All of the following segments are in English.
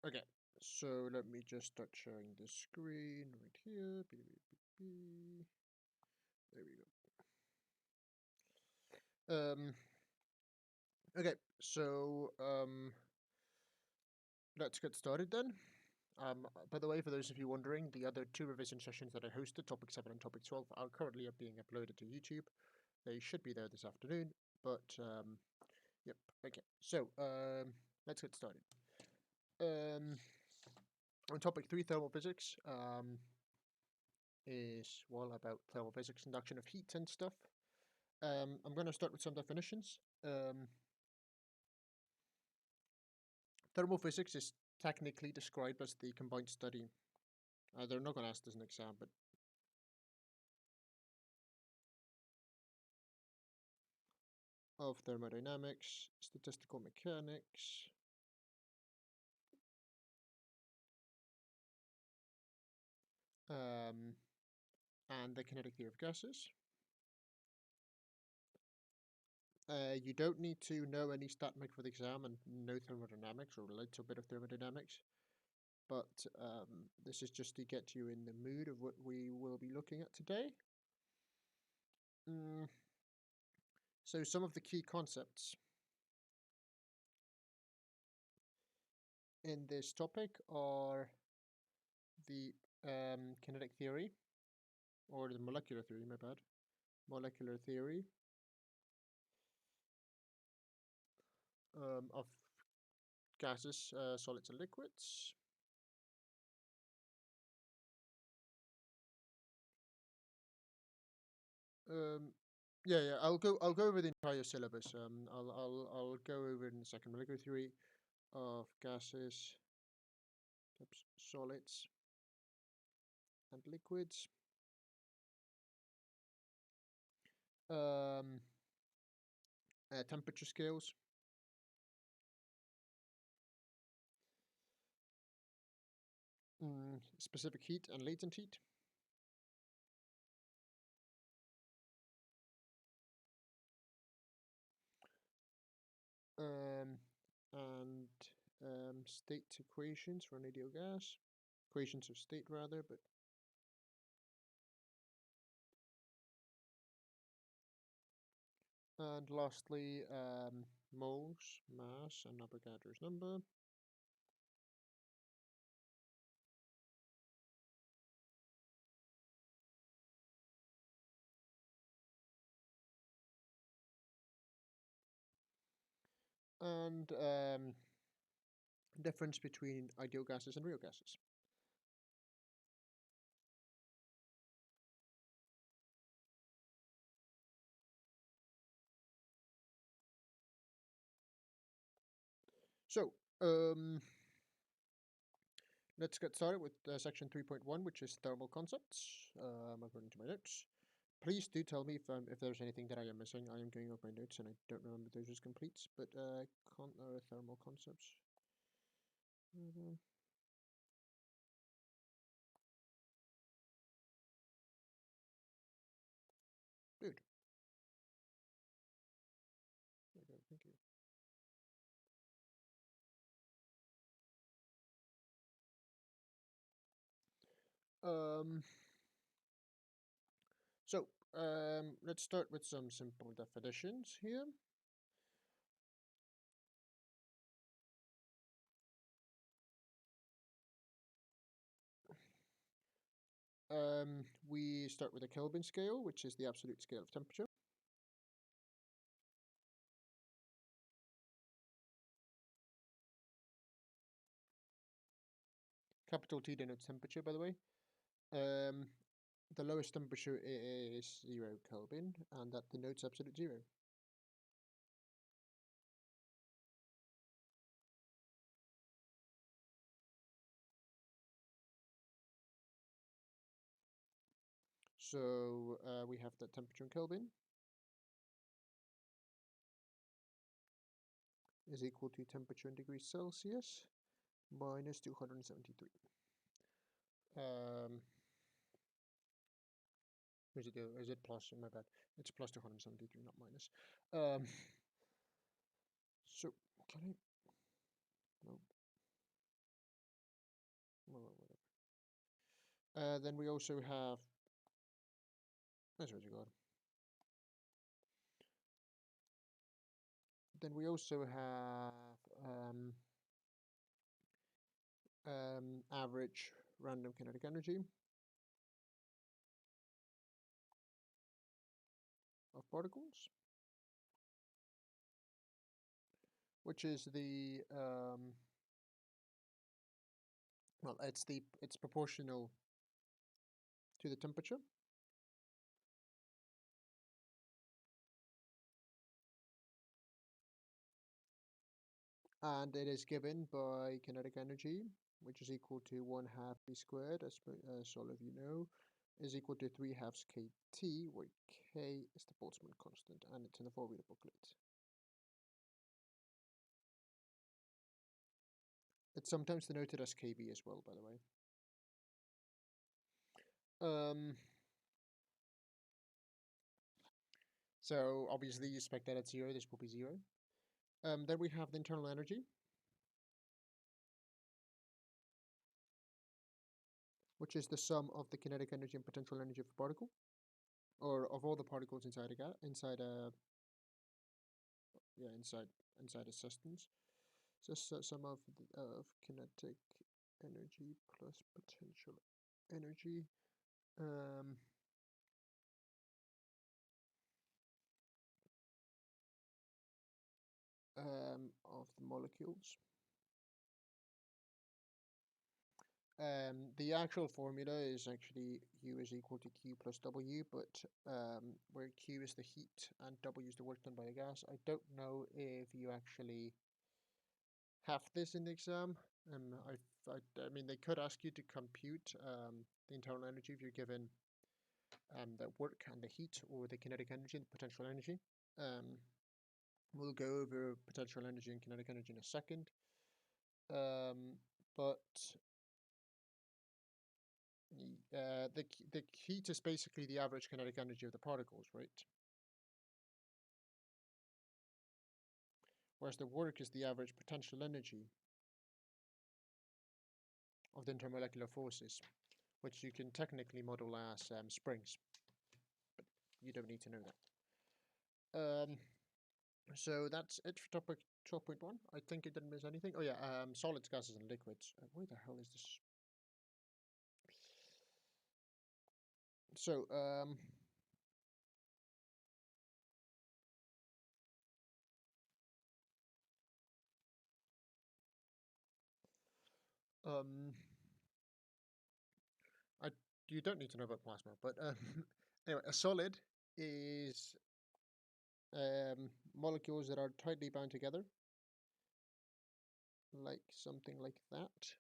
Okay, so let me just start sharing the screen right here. There we go. Okay, so let's get started then. By the way, for those of you wondering, the other two revision sessions that I hosted, Topic 7 and Topic 12, are currently being uploaded to YouTube. They should be there this afternoon, but yep. Okay, so let's get started. On Topic 3, thermal physics, is, well, about thermal physics, induction of heat and stuff. I'm going to start with some definitions. Thermal physics is technically described as the combined study. They're not going to ask this in exam, but of thermodynamics, statistical mechanics, um, and the kinetic theory of gases. You don't need to know any StatMech for the exam and know thermodynamics or a little bit of thermodynamics, but this is just to get you in the mood of what we will be looking at today. So some of the key concepts in this topic are the kinetic theory, or the molecular theory, my bad. Molecular theory of gases, solids, and liquids. Um, yeah, I'll go over the entire syllabus. I'll go over it in a second. Molecular theory of gases, solids, and liquids. Um, temperature scales. Specific heat and latent heat. Um, and state equations for an ideal gas. Equations of state, rather, but and lastly, moles, mass, and Avogadro's number. And difference between ideal gases and real gases. So, let's get started with section 3.1, which is thermal concepts, according to my notes. Please do tell me if there's anything that I am missing. I am going over my notes and I don't remember those as complete, but thermal concepts. Good. Okay, thank you. Um, so, let's start with some simple definitions here. We start with a Kelvin scale, which is the absolute scale of temperature. Capital T denotes temperature, by the way. The lowest temperature is 0 Kelvin, and that denotes absolute zero. So we have that temperature in Kelvin is equal to temperature in degrees Celsius minus 273. Is it plus? My bad. It's plus 273, not minus. So can I? No. Well, then we also have. That's what you got. Then we also have average random kinetic energy of particles, which is the well, it's proportional to the temperature. And it is given by kinetic energy, which is equal to 1/2 v squared, as all of you know, is equal to 3/2 kT, where K is the Boltzmann constant, and it's in the 4-reader booklet. It's sometimes denoted as kV as well, by the way. So obviously you expect that at 0, this will be 0. Then we have the internal energy, which is the sum of the kinetic energy and potential energy of a particle, or of all the particles inside inside a substance. So sum of kinetic energy plus potential energy of the molecules. The actual formula is actually U is equal to Q plus W, but where Q is the heat and W is the work done by the gas. I don't know if you actually have this in the exam. I mean, they could ask you to compute the internal energy if you're given the work and the heat, or the kinetic energy and the potential energy. We'll go over potential energy and kinetic energy in a second. But the heat is basically the average kinetic energy of the particles, right? Whereas the work is the average potential energy of the intermolecular forces, which you can technically model as springs, but you don't need to know that. So that's it for topic 12.1. I think it didn't miss anything. Oh yeah, solids, gases, and liquids. Where the hell is this? So I you don't need to know about plasma, but anyway, a solid is molecules that are tightly bound together, like something like that,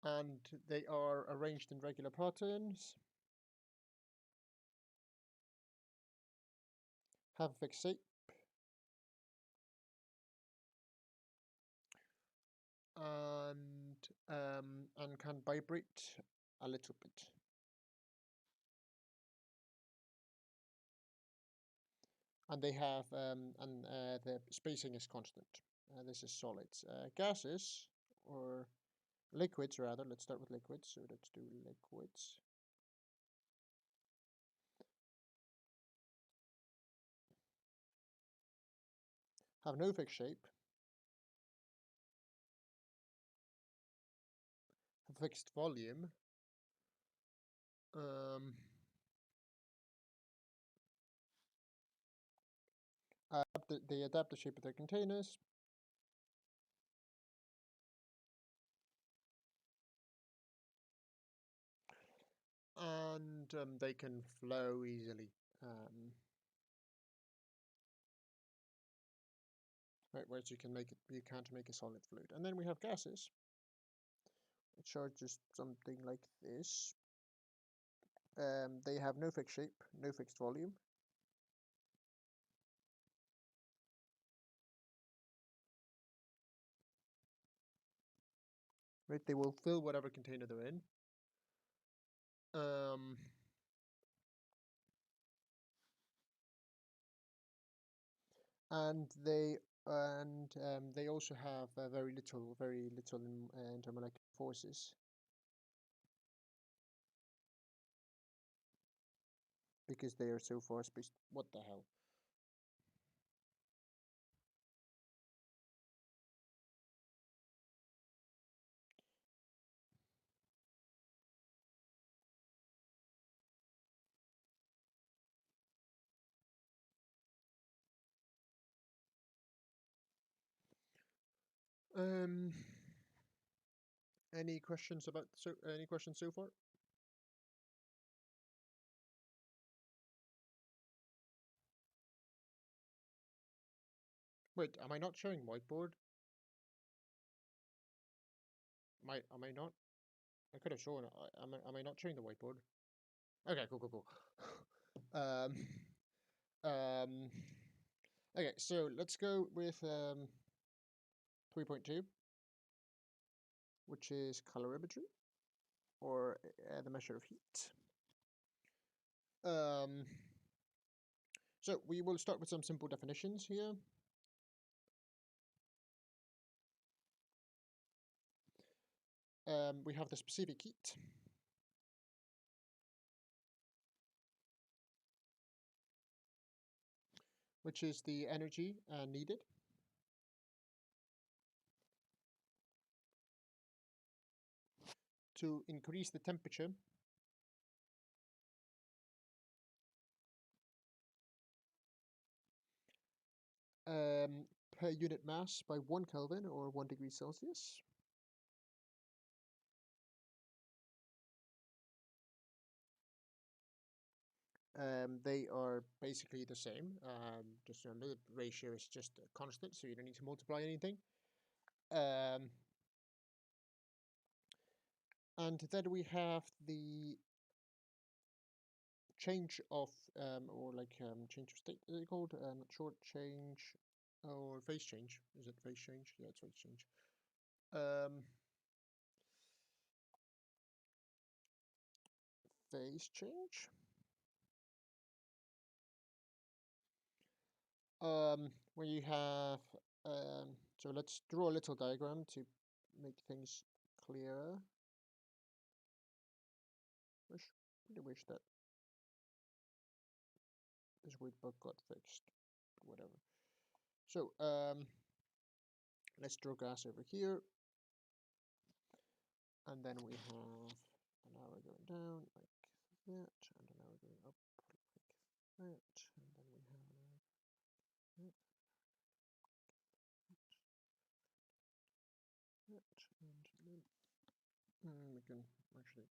and they are arranged in regular patterns, have a fixed shape, and can vibrate a little bit. And they have the spacing is constant. This is solids. Gases, or liquids rather. Let's start with liquids. So let's do liquids. Have no fixed shape. Have fixed volume. They adapt the shape of their containers. And they can flow easily. Right, whereas you can't make a solid fluid. And then we have gases, which are just something like this. They have no fixed shape, no fixed volume. Right, they will fill whatever container they're in. And they and they also have very little intermolecular forces because they are so far spaced. What the hell? Um, any questions so far? Wait, am I not showing whiteboard? Am I not? I could have shown. Am I not showing the whiteboard? Okay, cool. um, um, okay, so let's go with 3.2, which is calorimetry, or the measure of heat. So we will start with some simple definitions here. We have the specific heat, which is the energy needed to increase the temperature per unit mass by 1 Kelvin or 1 degree Celsius. They are basically the same. Just remember the ratio is just a constant, so you don't need to multiply anything. And then we have the change of, change of state, is it called? Not sure, change or phase change. Is it phase change? Yeah, it's phase change. Phase change. Where you have, so let's draw a little diagram to make things clearer. Really wish that this weird bug got fixed. Whatever. So, let's draw gas over here. And then we have an arrow going down like that, and an arrow going up like that, and then we have an arrow like that, and then we can actually,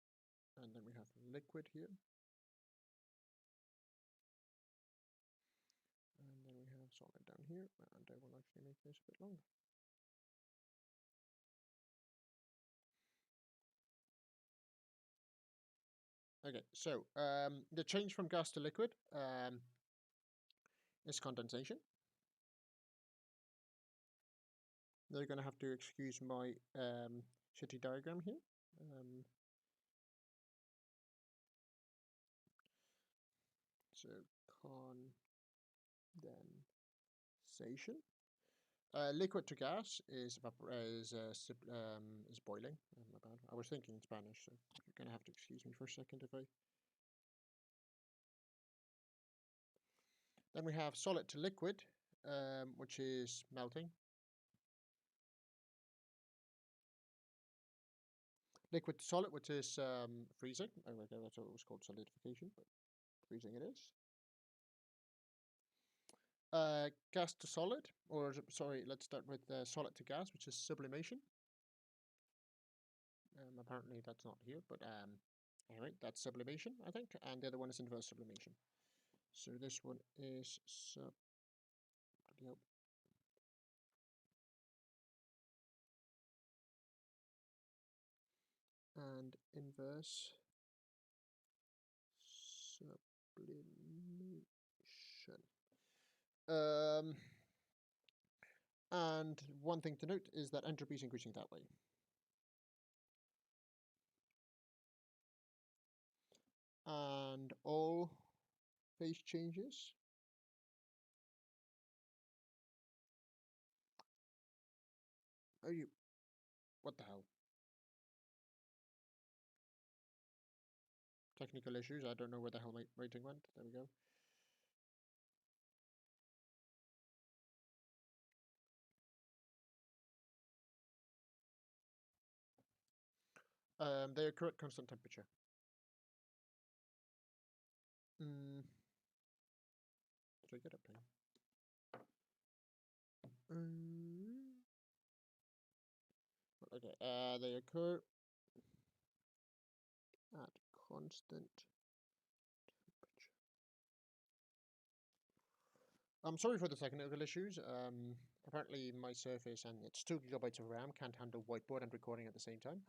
and then we have liquid here, and then we have solid down here, and I will actually make this a bit longer. Okay, so the change from gas to liquid is condensation. Now you're going to have to excuse my shitty diagram here. So condensation. Liquid to gas is boiling. My bad. I was thinking Spanish, so you're gonna have to excuse me for a second if I. Then we have solid to liquid, which is melting. Liquid to solid, which is freezing. Oh, okay, that's what it was called, solidification, but freezing it is. Gas to solid, or sorry, let's start with solid to gas, which is sublimation. Apparently that's not here, but anyway, that's sublimation, I think, and the other one is inverse sublimation. So this one is and inverse sublimation. And one thing to note is that entropy is increasing that way. And all phase changes Are you... What the hell? Technical issues. I don't know where the hell my rating went. There we go. They occur at constant temperature. Did I get up here? Okay. They occur at constant temperature. I'm sorry for the technical issues. Apparently my Surface and its 2 gigabytes of RAM can't handle whiteboard and recording at the same time.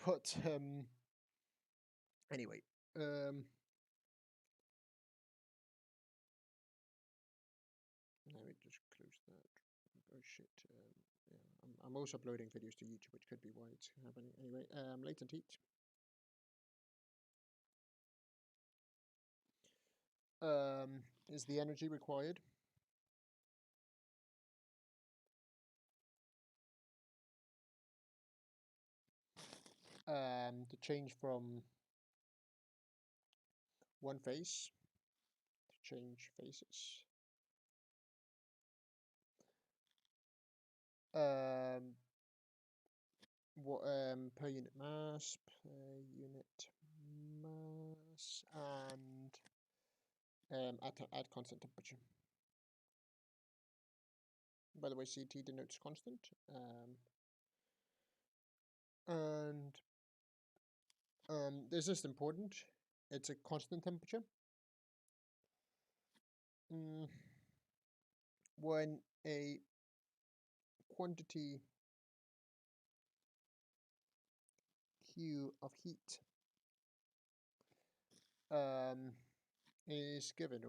But anyway, let me just close that. Oh shit. Yeah, I'm also uploading videos to YouTube, which could be why it's happening. Anyway, latent heat. Is the energy required to change from one phase to change phases. What per unit mass, and at constant temperature. By the way, CT denotes constant, and this is important. It's a constant temperature. When a quantity Q of heat is given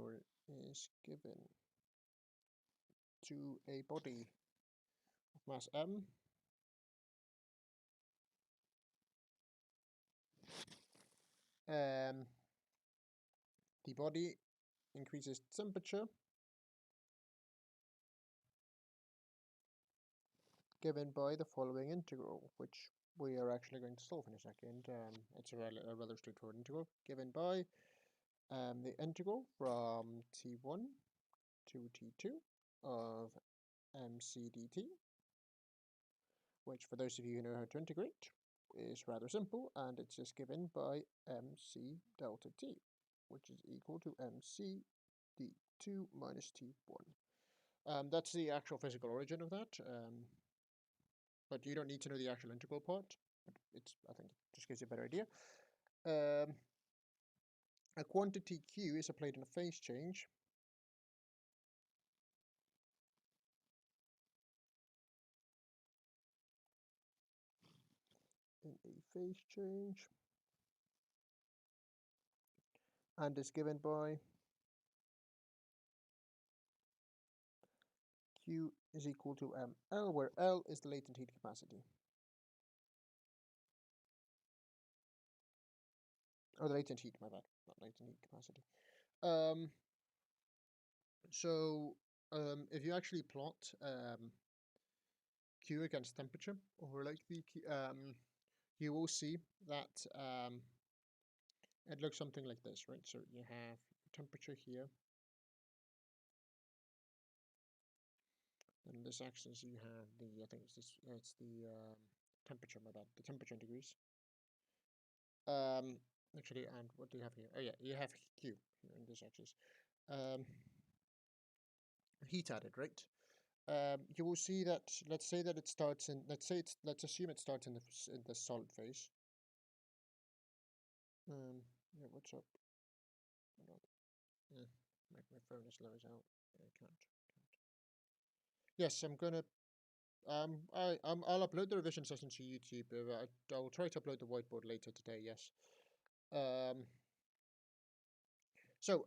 to a body of mass m, the body increases temperature given by the following integral, which we are actually going to solve in a second. It's a rather straightforward integral given by the integral from t1 to t2 of mc dt, which for those of you who know how to integrate is rather simple, and it's just given by mc delta t, which is equal to mc d2 minus t1. That's the actual physical origin of that, but you don't need to know the actual integral part. I think it just gives you a better idea. A quantity Q is applied in a phase change and is given by Q is equal to mL, where L is the latent heat capacity. Or the latent heat, my bad, not latent heat capacity. So if you actually plot Q against temperature over like the you will see that it looks something like this, right? So you have temperature here, and this axis you have the, I think it's this, it's the temperature, my bad, the temperature in degrees. Actually, and what do you have here? Oh yeah, you have Q here in this axis. Heat added, right? You will see that, let's say that it starts in, let's assume it starts in the solid phase. Yeah, what's up? Hold on. Yeah, my phone is low as hell. I can't. Yes, I'm gonna. I'll upload the revision session to YouTube. I'll try to upload the whiteboard later today. Yes. So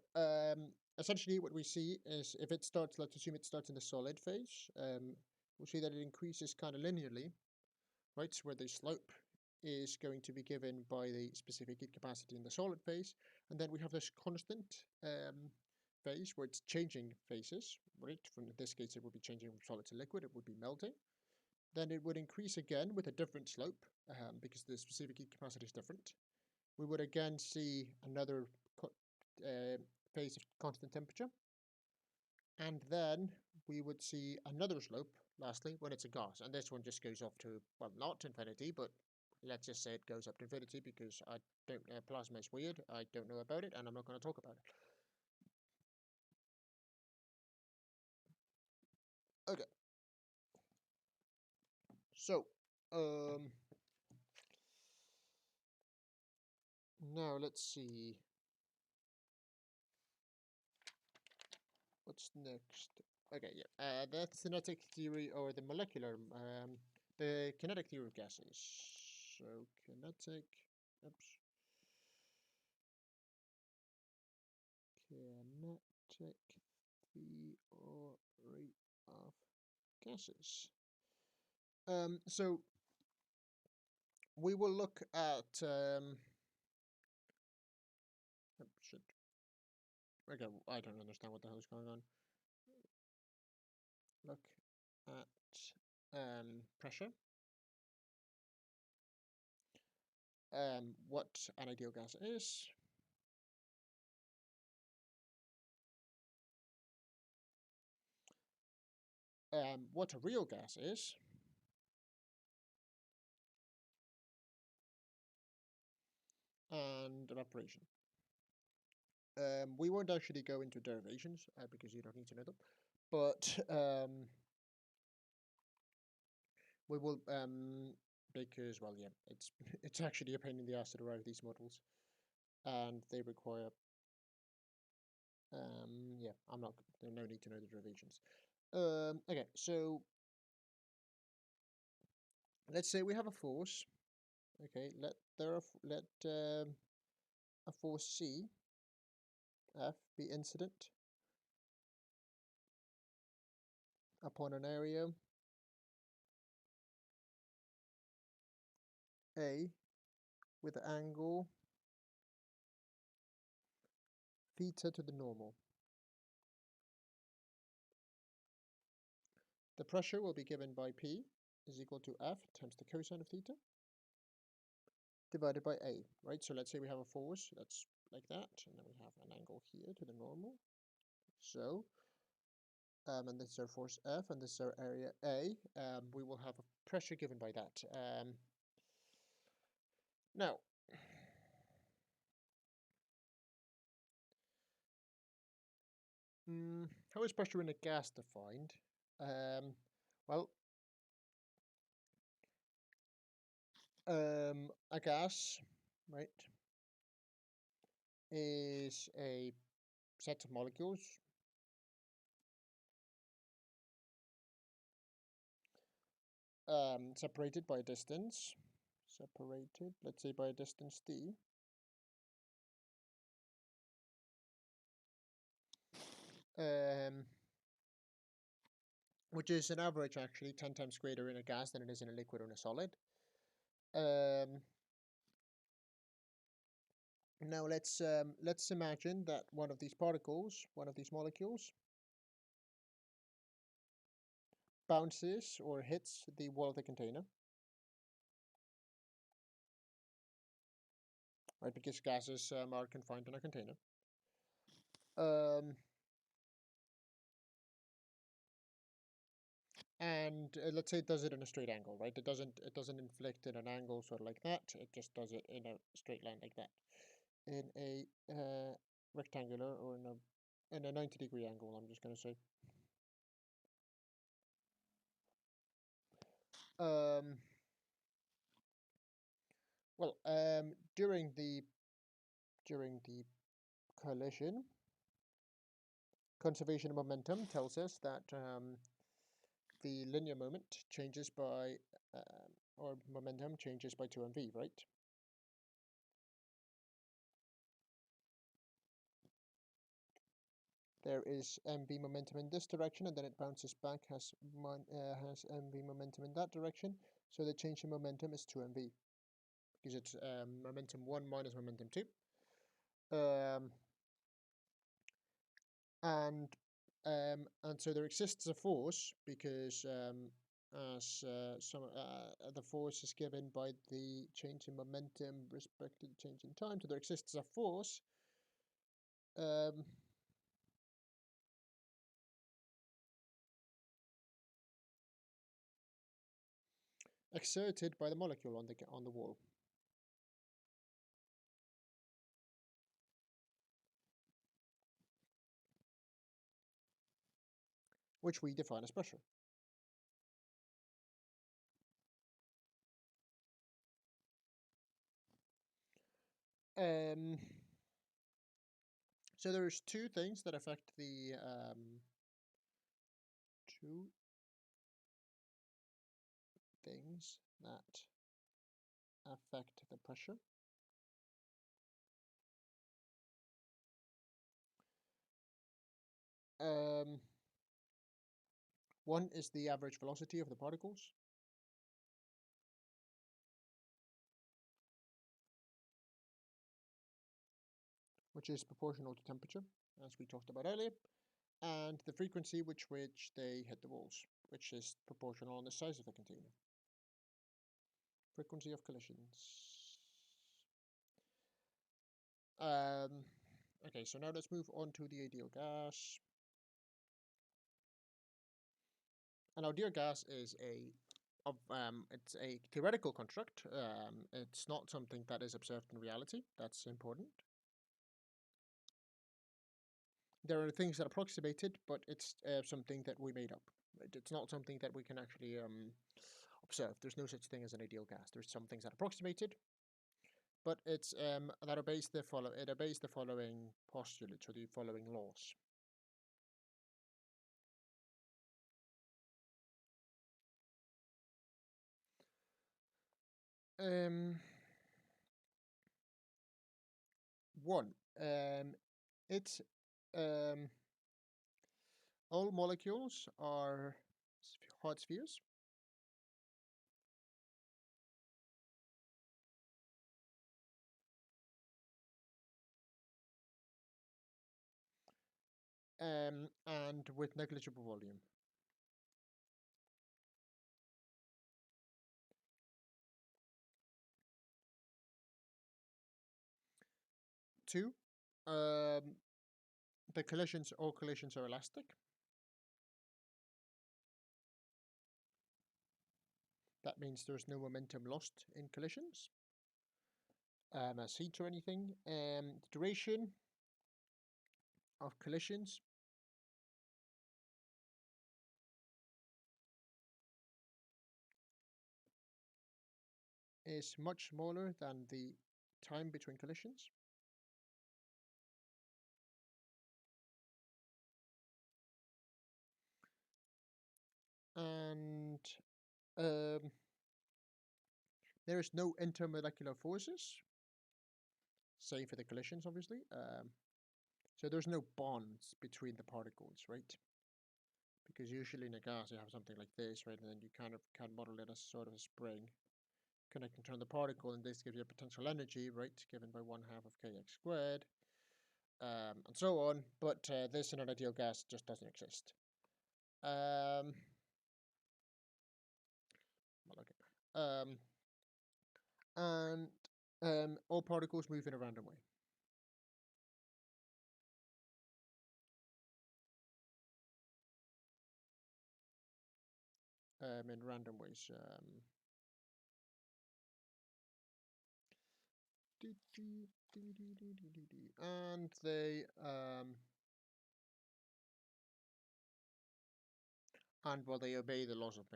essentially, what we see is if it starts, let's assume it starts in the solid phase. We'll see that it increases kind of linearly, right? So where the slope is going to be given by the specific heat capacity in the solid phase, and then we have this constant phase where it's changing phases, right? From this case, it would be changing from solid to liquid. It would be melting. Then it would increase again with a different slope because the specific heat capacity is different. We would again see another phase of constant temperature. And then we would see another slope, lastly, when it's a gas. And this one just goes off to, well, not infinity, but let's just say it goes up to infinity because I don't know, plasma is weird. I don't know about it, and I'm not going to talk about it. Okay. So, now let's see. What's next? Okay, yeah. That's the kinetic theory or the molecular, the kinetic theory of gases. So, kinetic, oops. Kinetic theory of gases. So we will look at should okay, I don't understand what the hell is going on. Look at pressure. What an ideal gas is. What a real gas is. And evaporation. We won't actually go into derivations because you don't need to know them, but we will because, well, yeah, it's actually a pain in the ass to derive these models, and they require yeah, I'm not, there's no need to know the derivations. Okay, so let's say we have a force. Okay, let a force C F be incident upon an area A with the angle theta to the normal. The pressure will be given by P is equal to F times the cosine of theta divided by A, right? So let's say we have a force that's like that, and then we have an angle here to the normal. So, and this is our force F, and this is our area A. We will have a pressure given by that. Now, how is pressure in a gas defined? Well, a gas, right, is a set of molecules separated by a distance. Separated, let's say by a distance d. Which is an average actually 10 times greater in a gas than it is in a liquid or in a solid. Now let's imagine that one of these particles, one of these molecules, bounces or hits the wall of the container. Right, because gases are confined in a container. And let's say it does it in a straight angle, right? It doesn't inflict in an angle sort of like that. It just does it in a straight line like that, in a rectangular or in a 90-degree angle. I'm just going to say. Well, during the collision, conservation of momentum tells us that the linear moment changes by, or momentum changes by 2mv, right? There is mv momentum in this direction, and then it bounces back, has mv momentum in that direction. So the change in momentum is 2mv, because it's momentum 1 minus momentum 2. And so there exists a force because as the force is given by the change in momentum respect to the change in time. So there exists a force exerted by the molecule on the wall, which we define as pressure. So there's two things that affect the two things that affect the pressure. One is the average velocity of the particles, which is proportional to temperature, as we talked about earlier, and the frequency which they hit the walls, which is proportional on the size of the container. Frequency of collisions. Okay, so now let's move on to the ideal gas. An ideal gas is it's a theoretical construct. It's not something that is observed in reality. That's important. There are things that approximate it, but it's something that we made up. It's not something that we can actually observe. There's no such thing as an ideal gas. There's some things that approximate it, but it's that obeys the following postulates or the following laws. One, it's all molecules are hot spheres. And with negligible volume. Two, all collisions are elastic. That means there's no momentum lost in collisions, as heat or anything. The duration of collisions is much smaller than the time between collisions. And there is no intermolecular forces, save for the collisions, obviously. So there's no bonds between the particles, right? Because usually in a gas you have something like this, right? And then you kind of can model it as sort of a spring connecting to the particle, and this gives you a potential energy, right, given by 1/2 of kx squared, and so on. But this in an ideal gas just doesn't exist. Well, okay. And all particles move in a random way. In random ways. And they they obey the laws of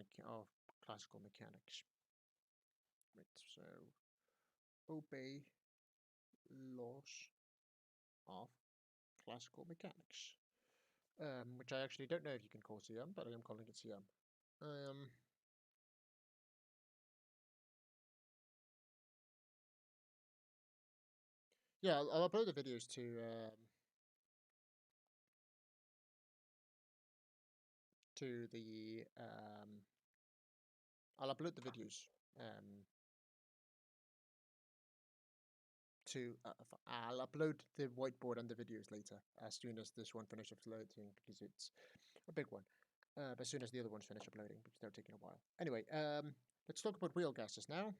classical mechanics. Right, so obey laws of classical mechanics, which I actually don't know if you can call CM, but I am calling it CM. Yeah, I'll upload the videos to the I'll upload the videos I'll upload the whiteboard and the videos later as soon as this one finishes loading, because it's a big one. as soon as the other ones finish uploading, because they're taking a while. Anyway, let's talk about real gases now.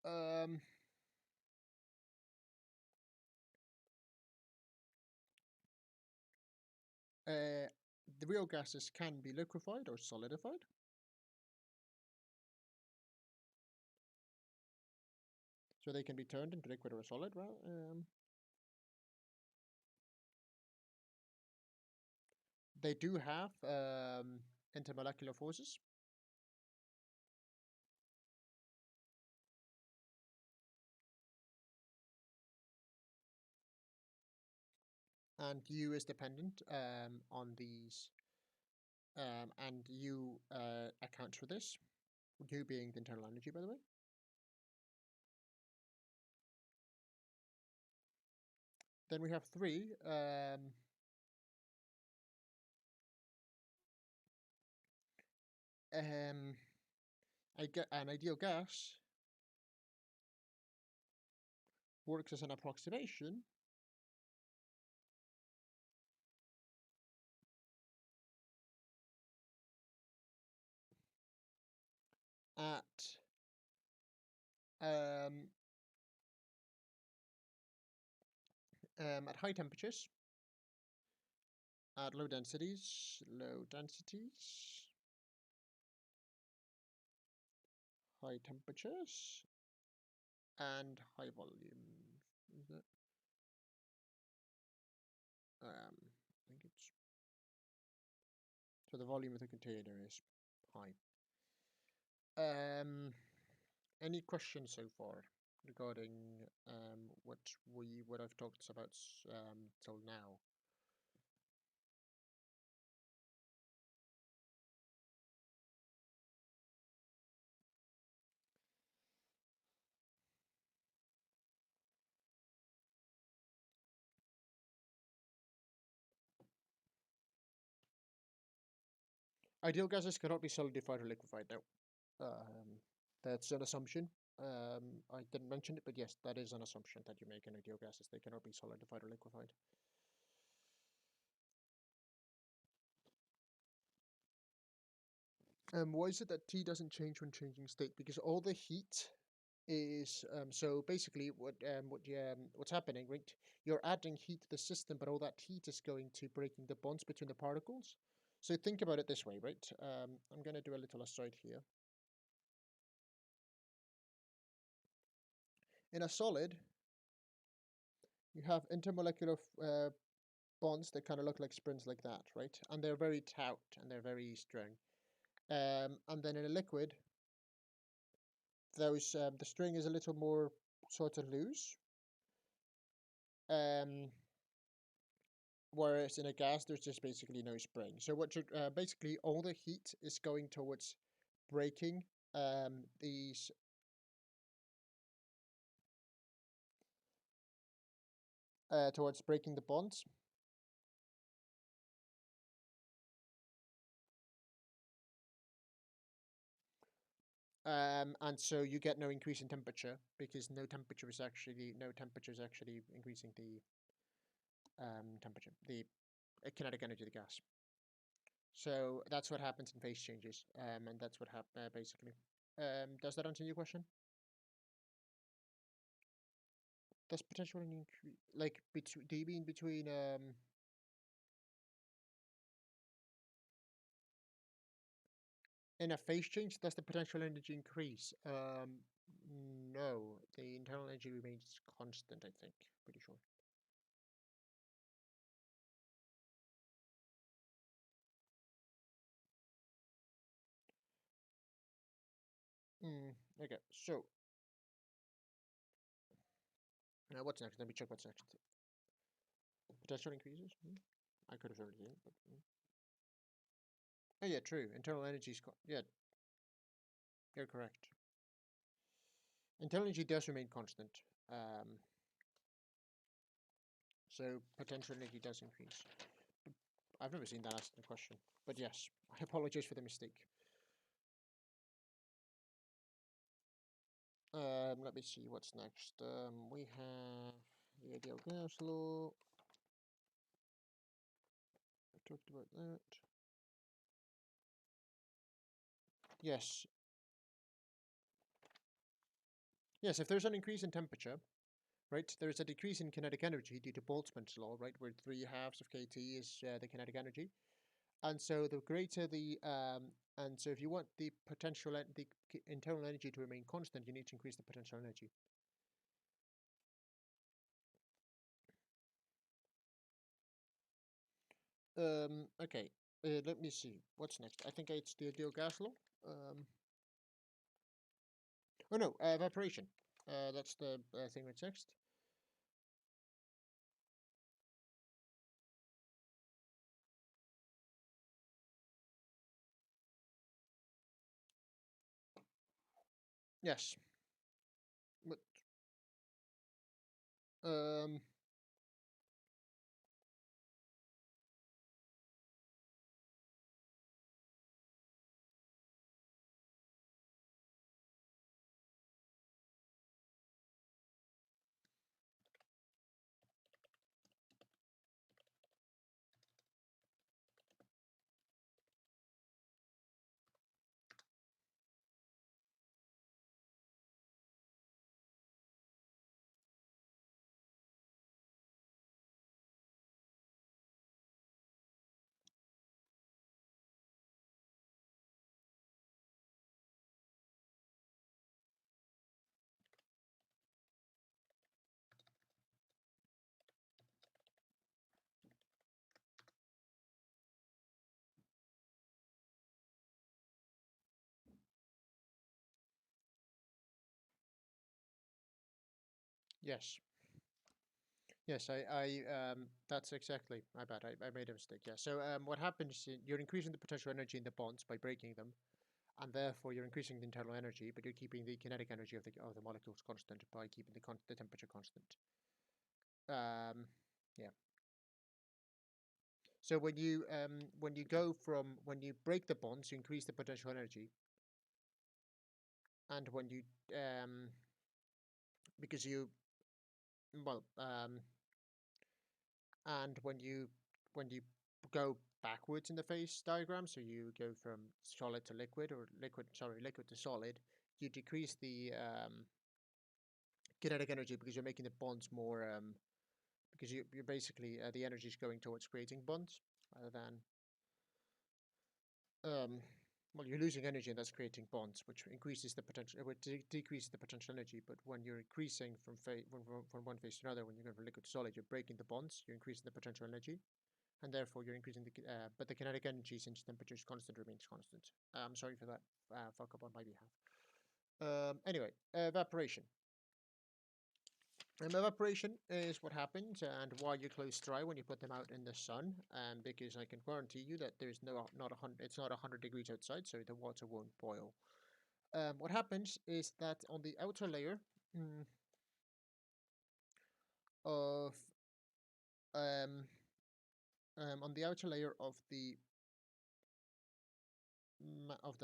Um, the real gases can be liquefied or solidified. So they can be turned into liquid or a solid, right? They do have intermolecular forces. And U is dependent on these, and U accounts for this. U being the internal energy, by the way. Then we have three. An ideal gas works as an approximation at high temperatures, at low densities, high temperatures, and high volume. Is it? I think it's so the volume of the container is high. Any questions so far regarding what I've talked about till now? Ideal gases cannot be solidified or liquefied. No, that's an assumption. I didn't mention it, but yes, that is an assumption that you make in ideal gases. They cannot be solidified or liquefied. Why is it that T doesn't change when changing state? Because all the heat is so basically what's happening, right? You're adding heat to the system, but all that heat is going to breaking the bonds between the particles. So think about it this way, right? I'm going to do a little aside here. In a solid, you have intermolecular bonds that kind of look like springs like that, right? And they're very taut and they're very strong. And then in a liquid, those the string is a little more sort of loose. Whereas in a gas, there's just basically no spring. So what you basically all the heat is going towards breaking these towards breaking the bonds. And so you get no increase in temperature because no temperature is actually increasing the temperature, the kinetic energy of the gas. So that's what happens in phase changes, and that's what happens basically. Does that answer your question? Does potential increase like between? Do you mean between in a phase change? Does the potential energy increase? No, the internal energy remains constant. I think, pretty sure. Okay, so now what's next? Let me check what's next. Potential increases? I could have already did, but oh yeah, true. Internal energy is yeah, you're correct. Internal energy does remain constant. So potential energy does increase. I've never seen that asked in a question, but yes, I apologize for the mistake. Let me see what's next. We have the ideal gas law. I talked about that. Yes. Yes, if there's an increase in temperature, right, there is a decrease in kinetic energy due to Boltzmann's law, right, where 3/2 of kT is the kinetic energy. And so the greater the and so if you want the internal energy to remain constant, you need to increase the potential energy. Okay. Let me see. What's next? I think it's the ideal gas law. Oh no, evaporation. That's the thing that's next. Yes. But um, yes. Yes, that's exactly my bad. I made a mistake. Yeah. So what happens? You're increasing the potential energy in the bonds by breaking them, and therefore you're increasing the internal energy, but you're keeping the kinetic energy of the molecules constant by keeping the temperature constant. Um, yeah. So when you go from when you break the bonds, you increase the potential energy, and when you because you well and when you go backwards in the phase diagram, so you go from solid to liquid or liquid to solid, you decrease the kinetic energy because you're making the bonds more because you're basically the energy is going towards creating bonds rather than um, well, you're losing energy and that's creating bonds, which increases the potential, which decreases the potential energy. But when you're increasing from one phase to another, when you're going from liquid to solid, you're breaking the bonds, you're increasing the potential energy, and therefore you're increasing but the kinetic energy, since temperature is constant, remains constant. I'm sorry for that fuck up on my behalf. Anyway, evaporation. Evaporation is what happens and why your clothes dry when you put them out in the sun. Because I can guarantee you that there's not 100, it's not 100 degrees outside, so the water won't boil. What happens is that on the outer layer mm, of um, on the outer layer of the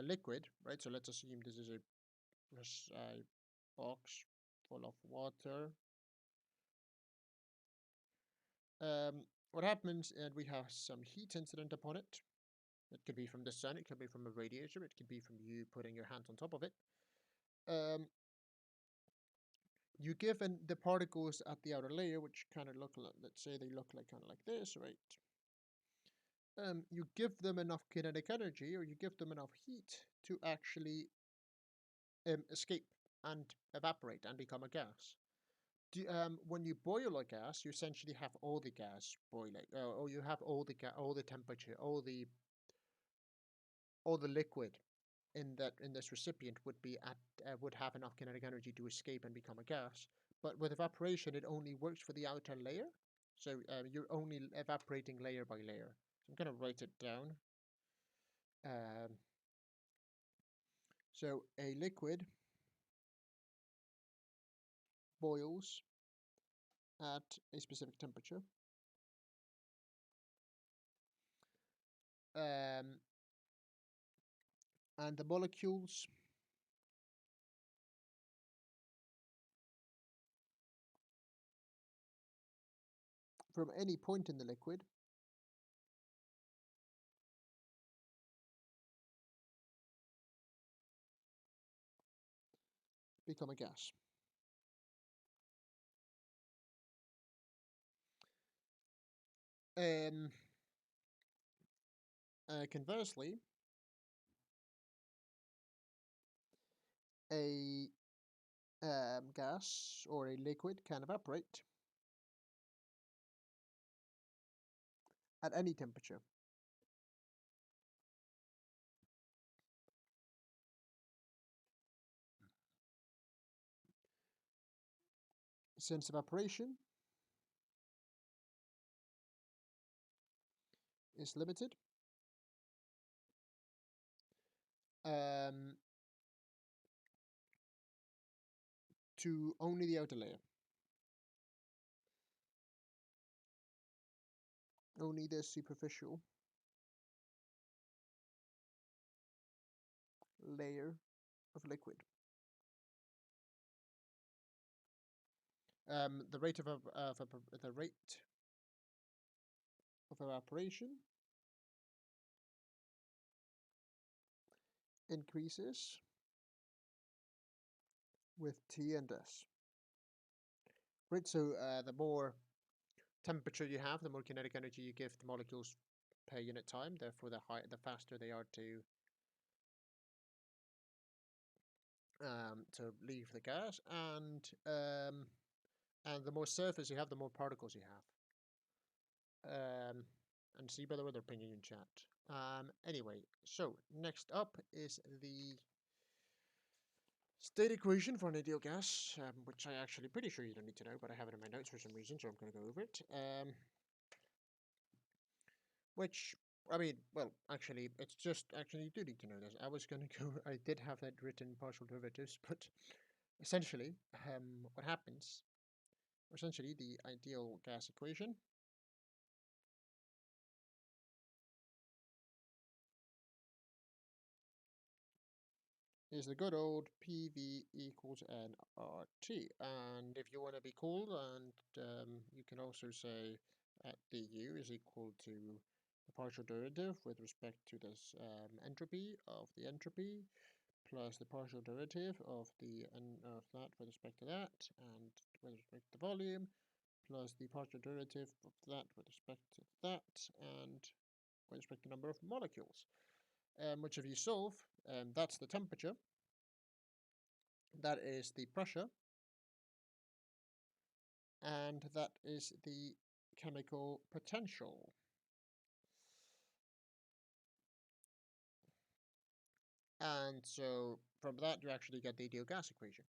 liquid, right? So let's assume this is a box full of water. What happens, and we have some heat incident upon it. It could be from the sun, it could be from a radiator, it could be from you putting your hands on top of it. Um, you give the particles at the outer layer, which kind of look like, let's say they look like kind of like this, right? You give them enough kinetic energy, or you give them enough heat to actually escape and evaporate and become a gas. When you boil a gas, you essentially have all the gas boiling, or you have all the temperature, all the liquid in this recipient would have enough kinetic energy to escape and become a gas. But with evaporation, it only works for the outer layer, so you're only evaporating layer by layer. So I'm going to write it down. Um, so a liquid boils at a specific temperature. Um, and the molecules from any point in the liquid become a gas. Conversely, a gas or a liquid can evaporate at any temperature. Since evaporation is limited to only the outer layer, only the superficial layer of liquid. The rate of evaporation increases with T and S. Right, so the more temperature you have, the more kinetic energy you give the molecules per unit time. Therefore, the faster they are to leave the gas, and the more surface you have, the more particles you have. And see by the way they're pinging in chat. Anyway, so next up is the state equation for an ideal gas, which I actually pretty sure you don't need to know, but I have it in my notes for some reason, so I'm going to go over it. Which, I mean, well, actually, it's just, actually, you do need to know this. I was going to go, I did have that written partial derivatives, but essentially, what happens, essentially, the ideal gas equation is the good old PV equals nRT. And if you want to be cool, and you can also say at du is equal to the partial derivative with respect to this entropy of the entropy plus the partial derivative of the of that with respect to that, and with respect to the volume, plus the partial derivative of that with respect to that, and with respect to number of molecules. Which if you solve, that's the temperature, that is the pressure, and that is the chemical potential. And so from that you actually get the ideal gas equation.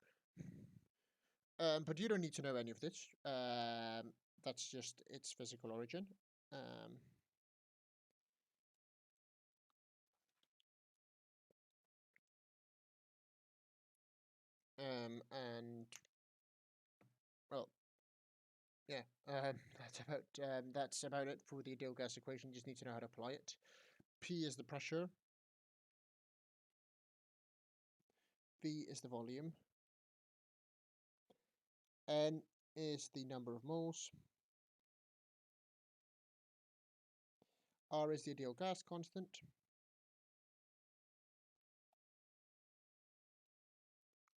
But you don't need to know any of this. That's just its physical origin. And well, yeah, that's about it for the ideal gas equation. You just need to know how to apply it. P is the pressure. V is the volume. N is the number of moles. R is the ideal gas constant.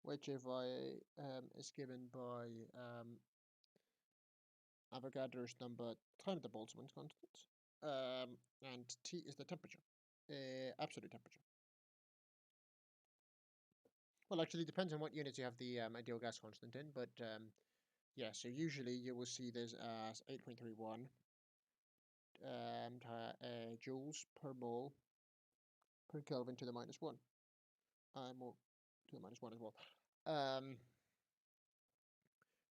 Which if I is given by Avogadro's number times the Boltzmann constant, and T is the temperature, absolute temperature. Well, actually, it depends on what units you have the ideal gas constant in, but yeah, so usually you will see this as 8.31 joules per mole per Kelvin to the -1, or to the -1 as well.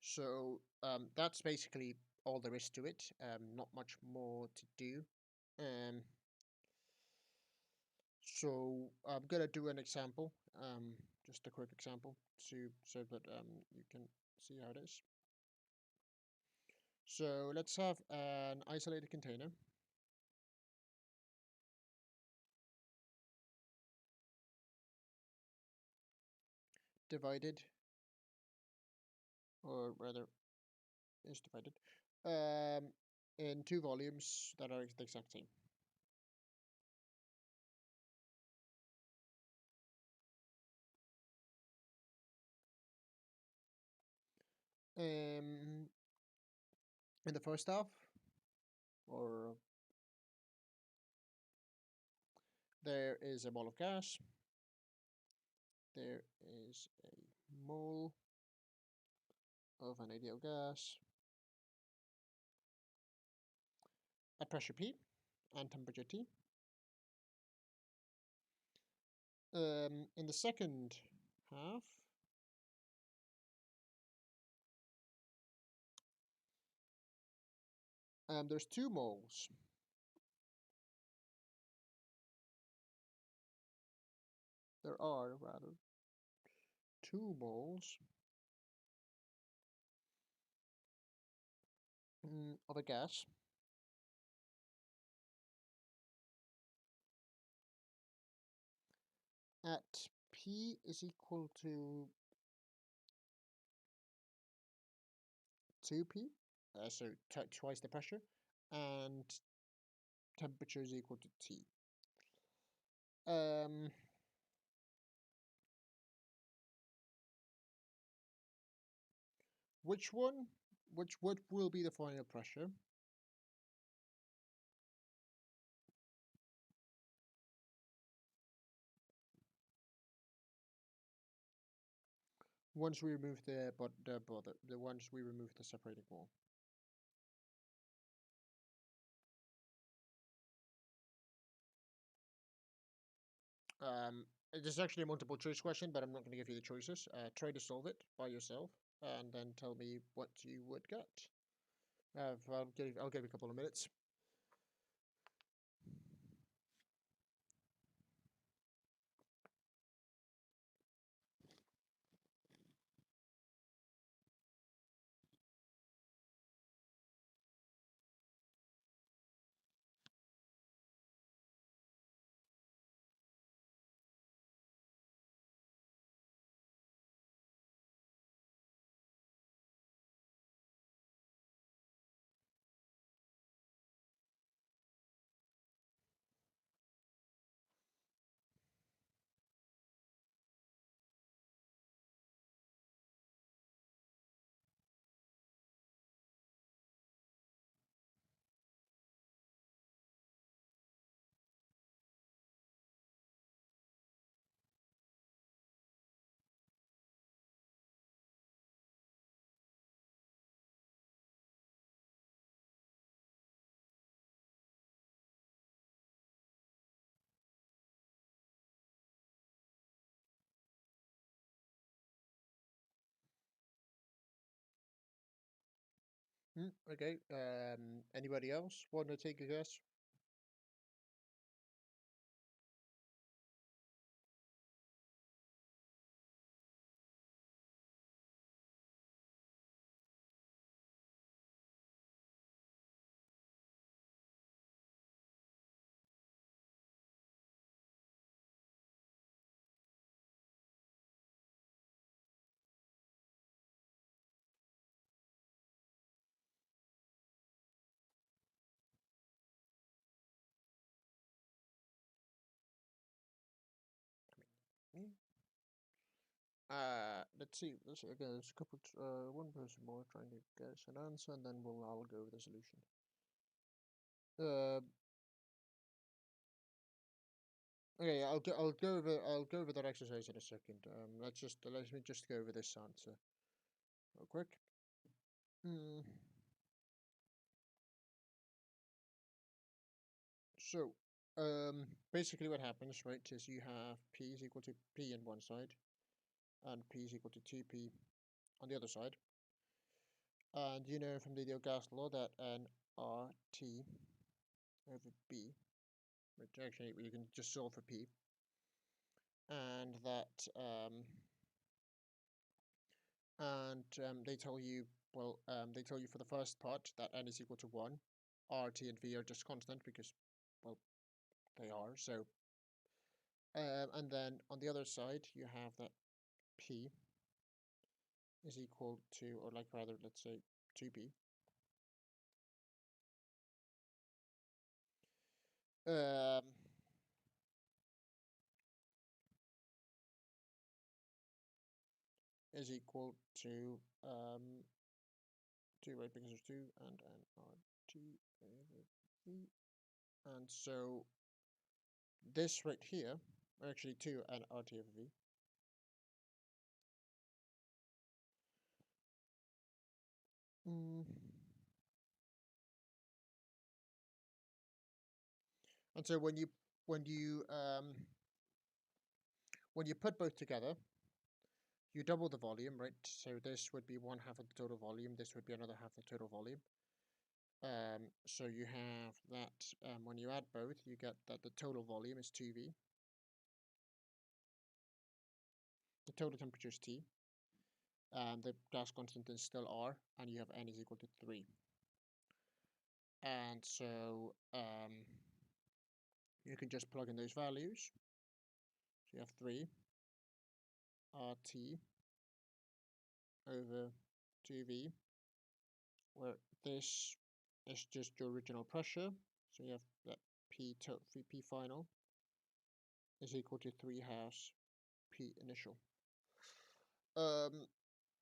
So that's basically all there is to it. Not much more to do. So I'm gonna do an example, just a quick example, so that you can see how it is. So let's have an isolated container. Divided, or rather, is divided in two volumes that are the exact same. In the first half, or there is a mole of gas. There is a mole of an ideal gas at pressure P and temperature T. In the second half, there's two moles. There are, rather, two moles of a gas at P is equal to 2P, so twice the pressure, and temperature is equal to T. Which will be the final pressure? Once we remove the once we remove the separating wall. It is actually a multiple choice question, but I'm not going to give you the choices. Try to solve it by yourself, and then tell me what you would get. I'll give you a couple of minutes. Okay. Anybody else want to take a guess? Me? Let's see. Again, there's a couple. One person more trying to guess an answer, and then I'll go with the solution. Uh, okay. I'll go over that exercise in a second. Let me just go over this answer real quick. Mm. So, basically what happens, right, is you have P is equal to P on one side, and P is equal to 2P on the other side. And you know from the ideal gas law that an RT over B, which actually you can just solve for P, and that they tell you, they tell you for the first part that N is equal to 1. RT and V are just constant because, well, they are. So, and then on the other side, you have that P is equal to, or like rather, let's say 2P. is equal to 2 right because there's 2 and an RT over V. And so this right here, or actually 2 and RT over V. And so when you um, when you put both together, you double the volume, right? So this would be 1/2 of the total volume. This would be another half the total volume. So you have that when you add both, you get that the total volume is 2V. The total temperature is T. The gas constant is still R, and you have N is equal to 3. And so you can just plug in those values. So you have 3 RT over 2V, where this is just your original pressure. So you have that P final is equal to 3 halves P initial.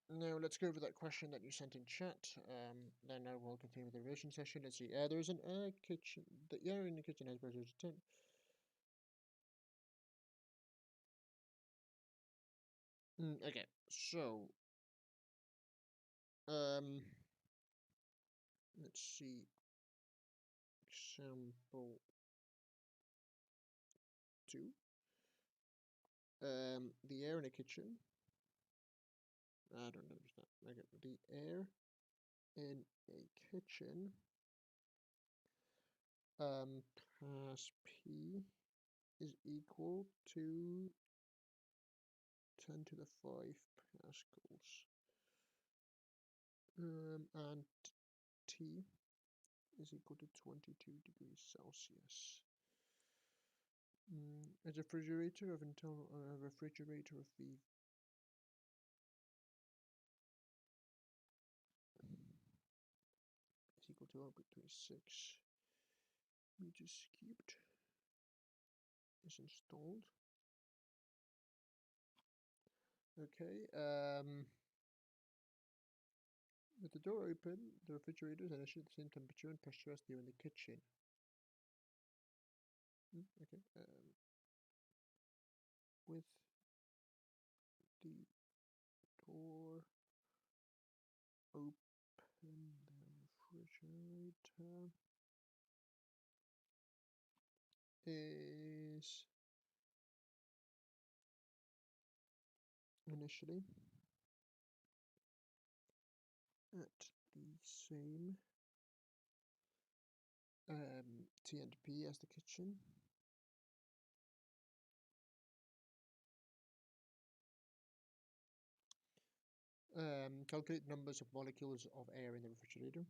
Now let's go over that question that you sent in chat. Then now we'll continue with the revision session. Let's see. There's an air kitchen. The air in the kitchen has pressure 10. Okay, so let's see. Example 2. The air in a kitchen. I don't understand. Okay, the air in a kitchen pass P is equal to 10 to the 5 pascals. And T is equal to 22 degrees Celsius. A refrigerator of internal refrigerator of V is equal to 1.26 meters cubed is installed. Okay, with the door open, the refrigerator is initially at the same temperature and pressure as they are in the kitchen. Okay, with the door open, the refrigerator is initially at the same T and P as the kitchen. Calculate numbers of molecules of air in the refrigerator.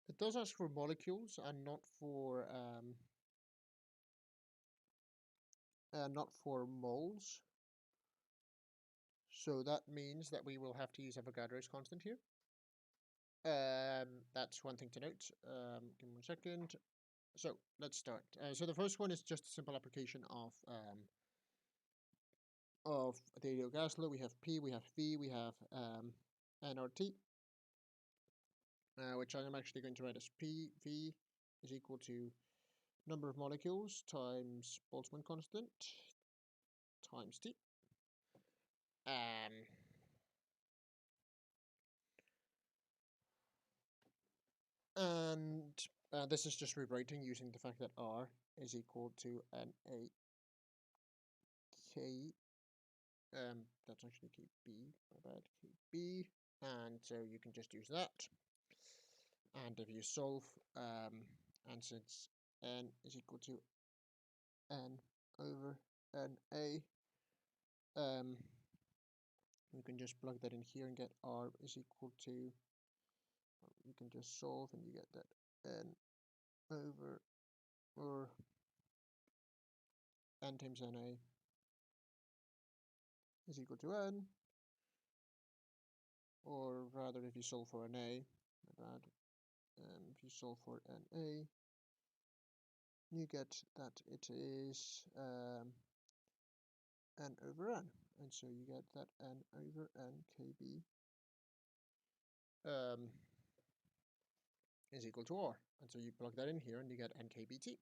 It does ask for molecules and not for moles. So that means that we will have to use Avogadro's constant here. That's one thing to note. Give me 1 second. So let's start. So the first one is just a simple application of the ideal gas law. We have P, we have V, we have nRT, which I'm actually going to write as PV is equal to number of molecules times Boltzmann constant times T. And this is just rewriting using the fact that R is equal to an A K. That's actually KB, my bad, KB. And so you can just use that. And if you solve, and since N is equal to N over NA, you can just plug that in here and get R is equal to, you can just solve and you get that N over, or N times NA is equal to n, or rather if you solve for an a, my bad, if you solve for an a, you get that it is n over n, and so you get that n over n kb is equal to r, and so you plug that in here and you get n kbt.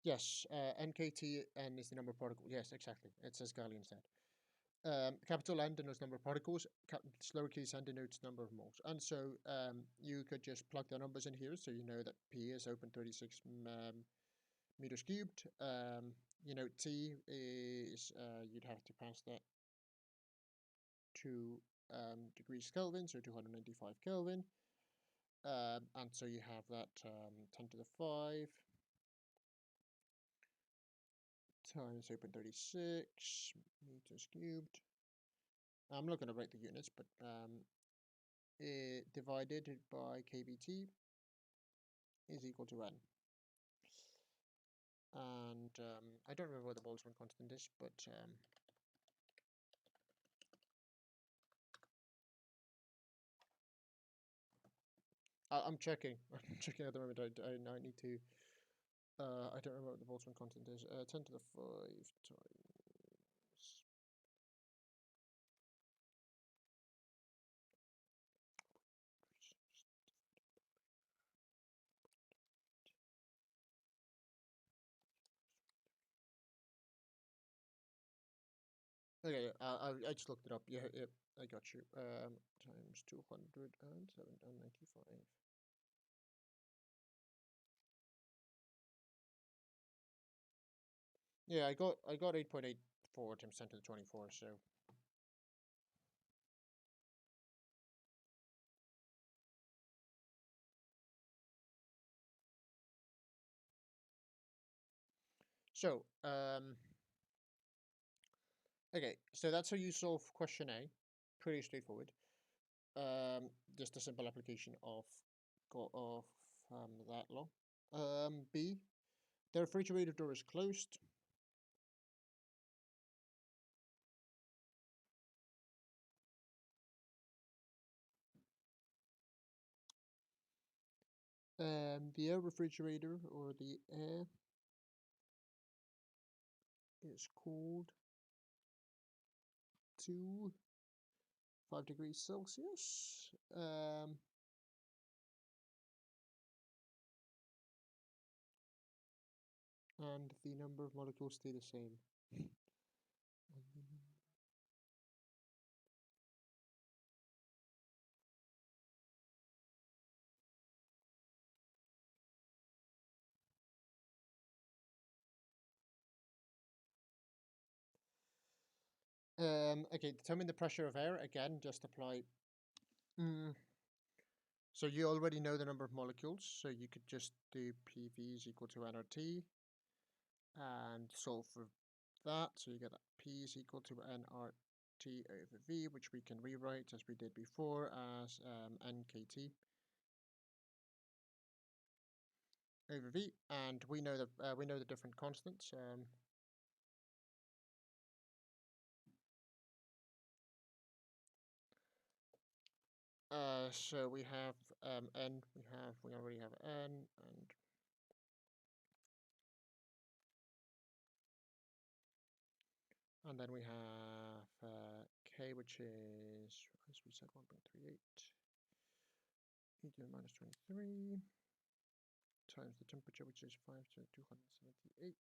Yes, NKTN is the number of particles. Yes, exactly. It says Gaussian instead. Capital N denotes number of particles. Lowercase n denotes number of moles. And so you could just plug the numbers in here, so you know that P is 0.36 meters cubed. You know T is you'd have to pass that to degrees Kelvin, so 295 Kelvin. And so you have that 10 to the 5 times 0.36 meters cubed. I'm not going to write the units, but divided by kBt is equal to n. And I don't remember what the Boltzmann constant is, but I'm checking. I'm checking at the moment. I need to. I don't remember what the Boltzmann constant is. 10 to the 5 times. Okay, I just looked it up. Yeah, yeah, I got you. Times 207.95. Yeah, I got 8.84 times 10 to the 24. So so okay, so that's how you solve question A. Pretty straightforward. Just a simple application of that law. B, the refrigerator door is closed. The air refrigerator, or the air, is cooled to 5 degrees Celsius. And the number of molecules stay the same. Okay, determine the pressure of air. Again, just apply. So you already know the number of molecules, so you could just do PV is equal to nRT and solve for that. So you get that P is equal to nRT over V, which we can rewrite as we did before as nKT over V, and we know the different constants. So we have n. We already have n, and then we have k, which is, as we said, 1.38 e to the minus 23 times the temperature, which is 5 to 278,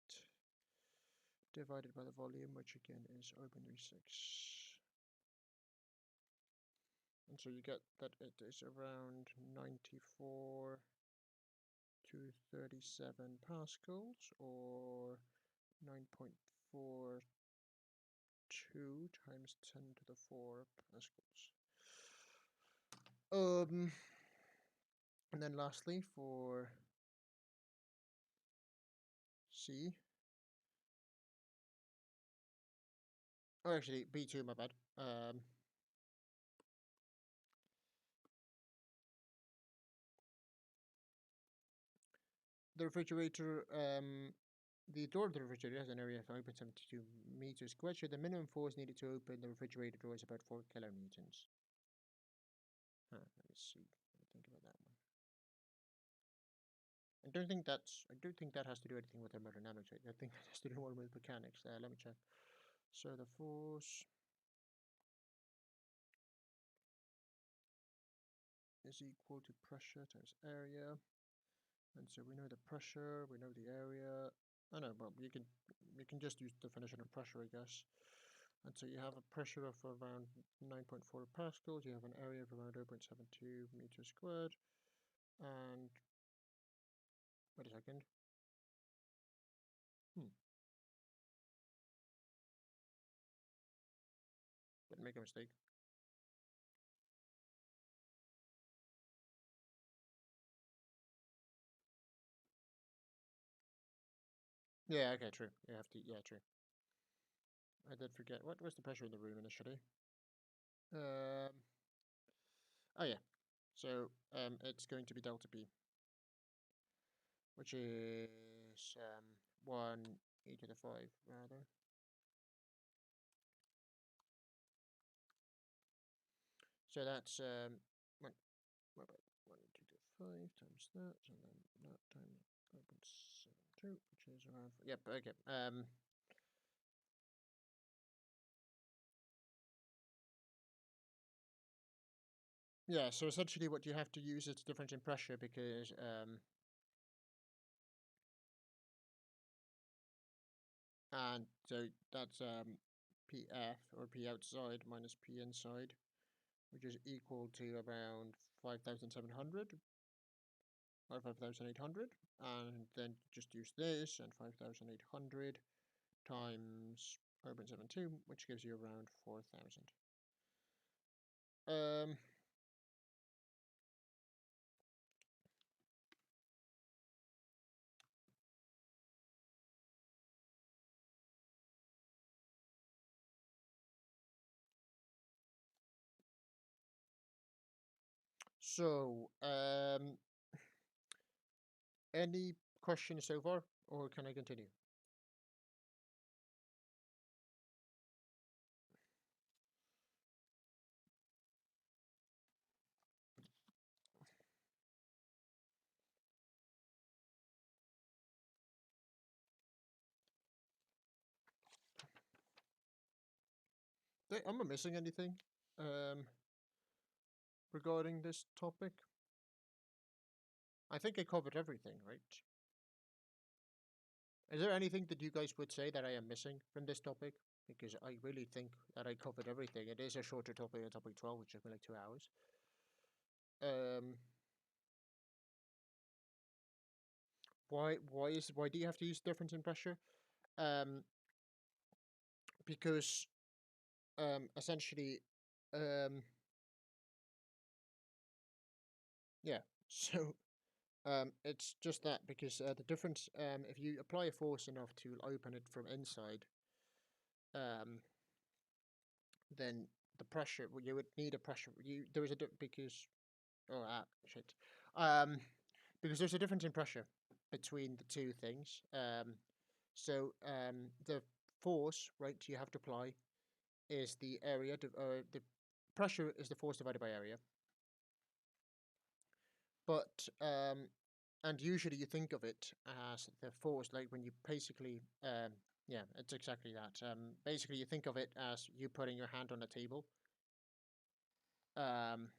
divided by the volume, which again is 0.36. And so you get that it is around 94 to 37 pascals, or 9.42 times 10 to the 4 pascals. And then lastly for C. Oh, actually, B2, my bad. the refrigerator, the door of the refrigerator has an area of 5.72 meters squared, so the minimum force needed to open the refrigerator door is about 4 kilonewtons. Huh, let me see. Let me think about that one. I don't think that has to do anything with thermodynamics. I think that has to do more with mechanics. Let me check. So the force is equal to pressure times area. And so we know the pressure, we know the area. I know, but you can just use definition of pressure, I guess. And so you have a pressure of around 9.4 pascals. You have an area of around 0.72 meters squared. And wait a second. Didn't make a mistake. Yeah, okay, true. You have to, yeah, true. I did forget. What was the pressure in the room initially? Um, oh yeah. So it's going to be delta P, which is 1 e to the 5 rather. So that's 1 what about 1 e to the 5 times that, and then that times 0.72, which is around. Yep. Okay. Yeah. So essentially, what you have to use is the difference in pressure because and so that's PF or P outside minus P inside, which is equal to around 5,700 or 5,800, and then just use this and 5,800 times 0.72, which gives you around 4,000. So, any questions so far, or can I continue? Am I missing anything regarding this topic? I think I covered everything, right? Is there anything that you guys would say that I am missing from this topic? Because I really think that I covered everything. It is a shorter topic than topic 12, which took me like 2 hours. Why do you have to use difference in pressure? Um, because essentially, um, yeah. So it's just that because the difference, if you apply a force enough to open it from inside, um, then the pressure, well, you would need a pressure. There is a because oh shit, um, because there's a difference in pressure between the two things. So the force, right, you have to apply is the area. The pressure is the force divided by area. But and usually you think of it as the force, like when you basically yeah, it's exactly that. Basically, you think of it as you putting your hand on a table, um,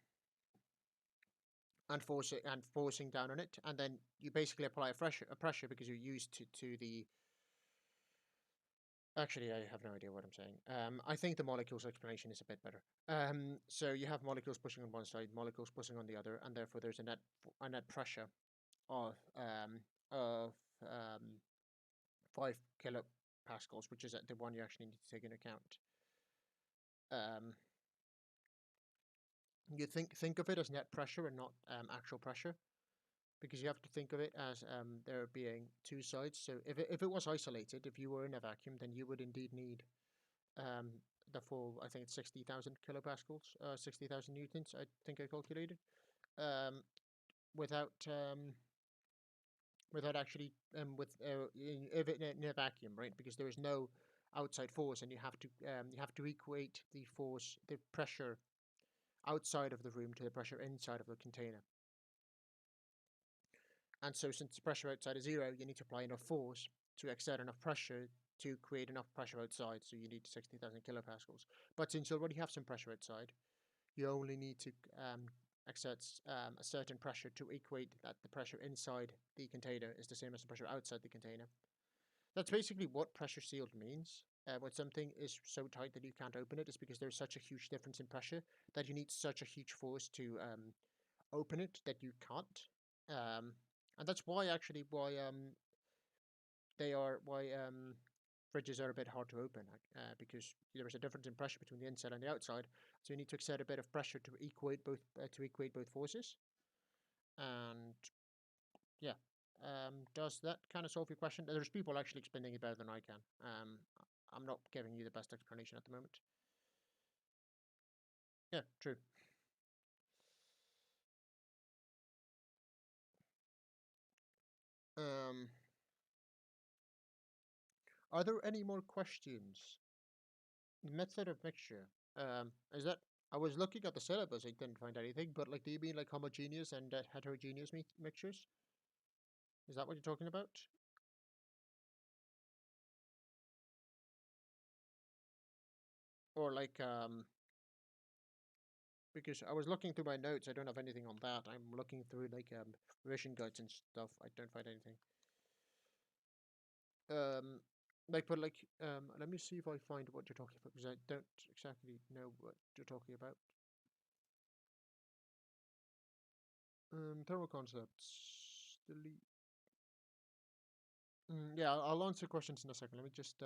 and forcing down on it, and then you basically apply a pressure because you're used to the. Actually, I have no idea what I'm saying. I think the molecules explanation is a bit better. So you have molecules pushing on one side, molecules pushing on the other, and therefore there's a net pressure of of um, 5 kilopascals, which is the one you actually need to take into account. Um, you think of it as net pressure and not actual pressure, because you have to think of it as there being two sides. So if it was isolated, if you were in a vacuum, then you would indeed need um, the full, I think it's 60,000 kilopascals, 60,000 newtons, I think I calculated, um, without without actually in a vacuum, right? Because there is no outside force, and you have to equate the force, the pressure outside of the room to the pressure inside of the container. And so, since the pressure outside is zero, you need to apply enough force to exert enough pressure to create enough pressure outside. So you need 60,000 kilopascals. But since you already have some pressure outside, you only need to exert a certain pressure to equate that the pressure inside the container is the same as the pressure outside the container. That's basically what pressure sealed means. When something is so tight that you can't open it, is because there's such a huge difference in pressure that you need such a huge force to open it that you can't. Um, and that's why actually why fridges are a bit hard to open, because there is a difference in pressure between the inside and the outside. So you need to exert a bit of pressure to equate both forces. And yeah, does that kind of solve your question? There's people actually explaining it better than I can. I'm not giving you the best explanation at the moment. Yeah, true. Um, are there any more questions? Method of mixture. Is that I was looking at the syllabus, I didn't find anything. But like, do you mean like homogeneous and heterogeneous mixtures? Is that what you're talking about? Or like because I was looking through my notes, I don't have anything on that. I'm looking through like revision guides and stuff. I don't find anything. Um, let me see if I find what you're talking about, because I don't exactly know what you're talking about. Thermal concepts. Delete. Yeah, I'll answer questions in a second. Let me just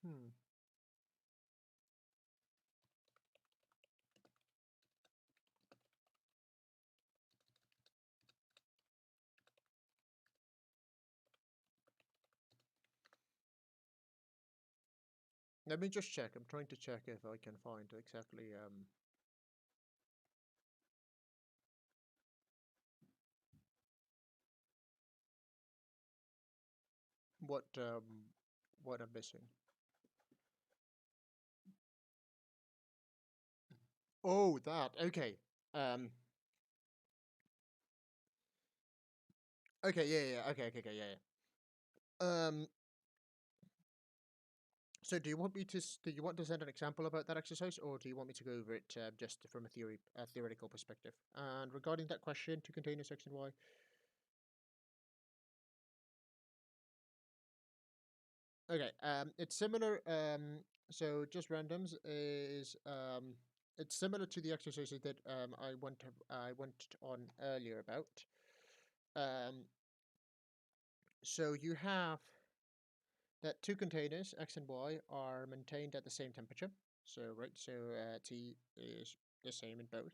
hmm. Let me just check. I'm trying to check if I can find exactly what what I'm missing. Oh, that. Okay. Um. Okay. Yeah. Yeah. Okay. Okay. Okay. Yeah. Yeah. So, do you want to send an example about that exercise, or do you want me to go over it just from a theoretical perspective? And regarding that question to containers X and Y, okay, it's similar. So just randoms is it's similar to the exercise that I went on earlier about. Um, so you have that two containers X and Y are maintained at the same temperature. So right, so T is the same in both.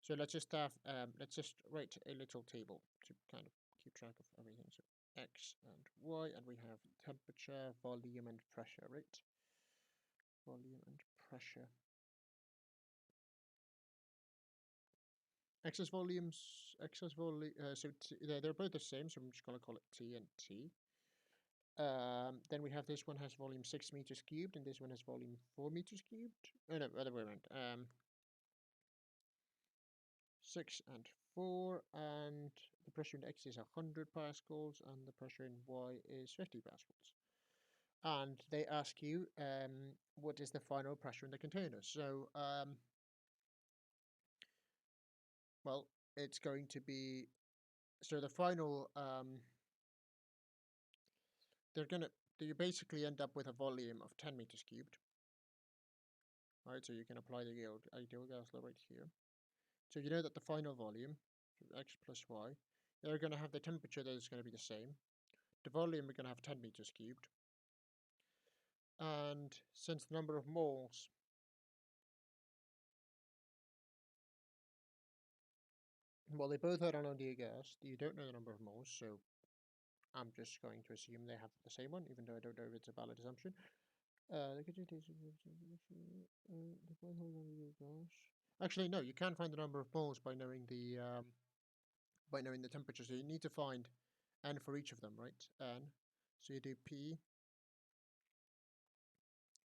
So let's just write a little table to kind of keep track of everything. So X and Y, and we have temperature, volume, and pressure, right? Volume and pressure. Excess volumes, excess volume. They're both the same, so I'm just gonna call it T and T. Then we have this one has volume 6 meters cubed, and this one has volume 4 meters cubed. Oh no, other way around. 6 and 4, and the pressure in X is 100 pascals, and the pressure in Y is 50 pascals. And they ask you what is the final pressure in the container. So, well, it's going to be so the final they're gonna you basically end up with a volume of 10 meters cubed. Right, so you can apply the ideal gas law right here. So you know that the final volume, X plus Y, they're going to have the temperature that is going to be the same. The volume we're going to have 10 meters cubed. And since the number of moles, well, they both are an ideal gas, you don't know the number of moles, so I'm just going to assume they have the same one, even though I don't know if it's a valid assumption. Actually, no, you can find the number of moles by knowing the temperature. So you need to find n for each of them, right? N. So you do P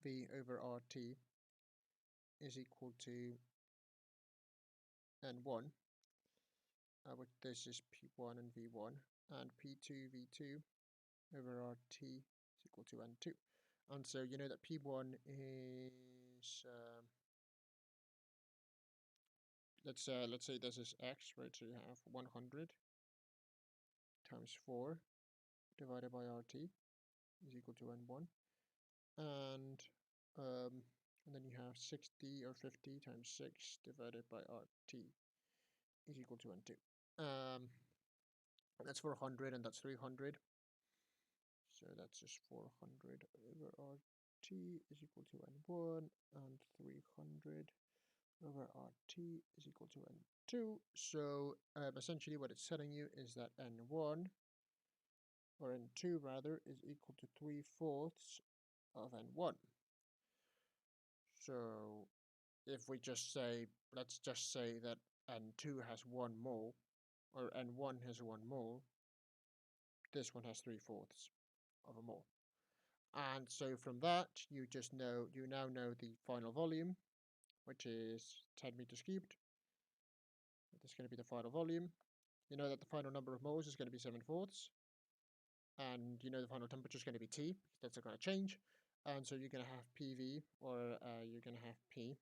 V over RT is equal to N1, which this is P1 and V1, and P2 V2 over RT is equal to N2. And so you know that P1 is let's say this is X, right? So you have 100 times 4 divided by RT is equal to N1, and um, and then you have 60 or 50 times 6 divided by RT is equal to N2. That's 400 and that's 300. So that's just 400 over RT is equal to N1, and 300 over RT is equal to N2. So essentially what it's telling you is that N1, or N2 rather, is equal to 3/4 of N1. So if we just say, let's just say that N2 has 1 mole, or N1 has 1 mole, this one has 3/4 of a mole. And so from that, you now know the final volume, which is 10 meters cubed. That's going to be the final volume. You know that the final number of moles is going to be 7/4, and you know the final temperature is going to be T, because that's not going to change. And so you're going to have PV, or you're going to have P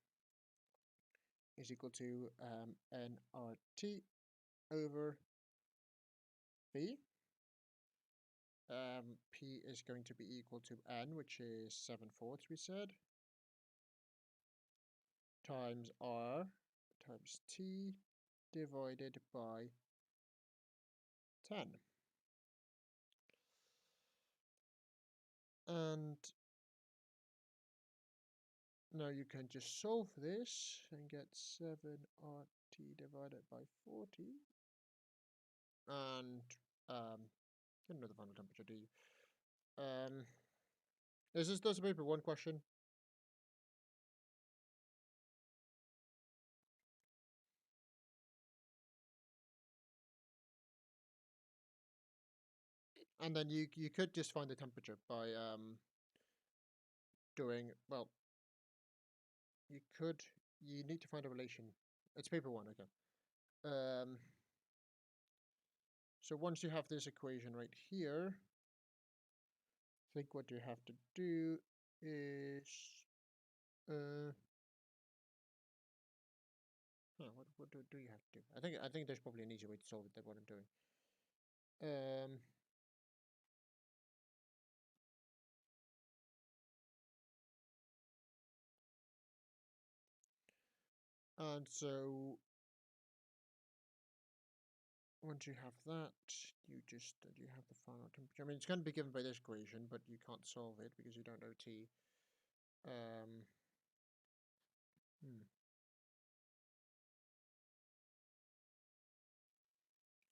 is equal to nRT over V. P is going to be equal to N, which is 7/4, we said, times R times T divided by 10. And now you can just solve this and get 7RT divided by 40. And you don't know the final temperature, do you? Is this does paper 1 question? And then you could just find the temperature by doing, well, you need to find a relation. It's paper 1, okay. So once you have this equation right here, I think what you have to do is what do you have to do? I think there's probably an easier way to solve it than what I'm doing. And so once you have that, you have the final temperature. I mean, it's going to be given by this equation, but you can't solve it because you don't know T.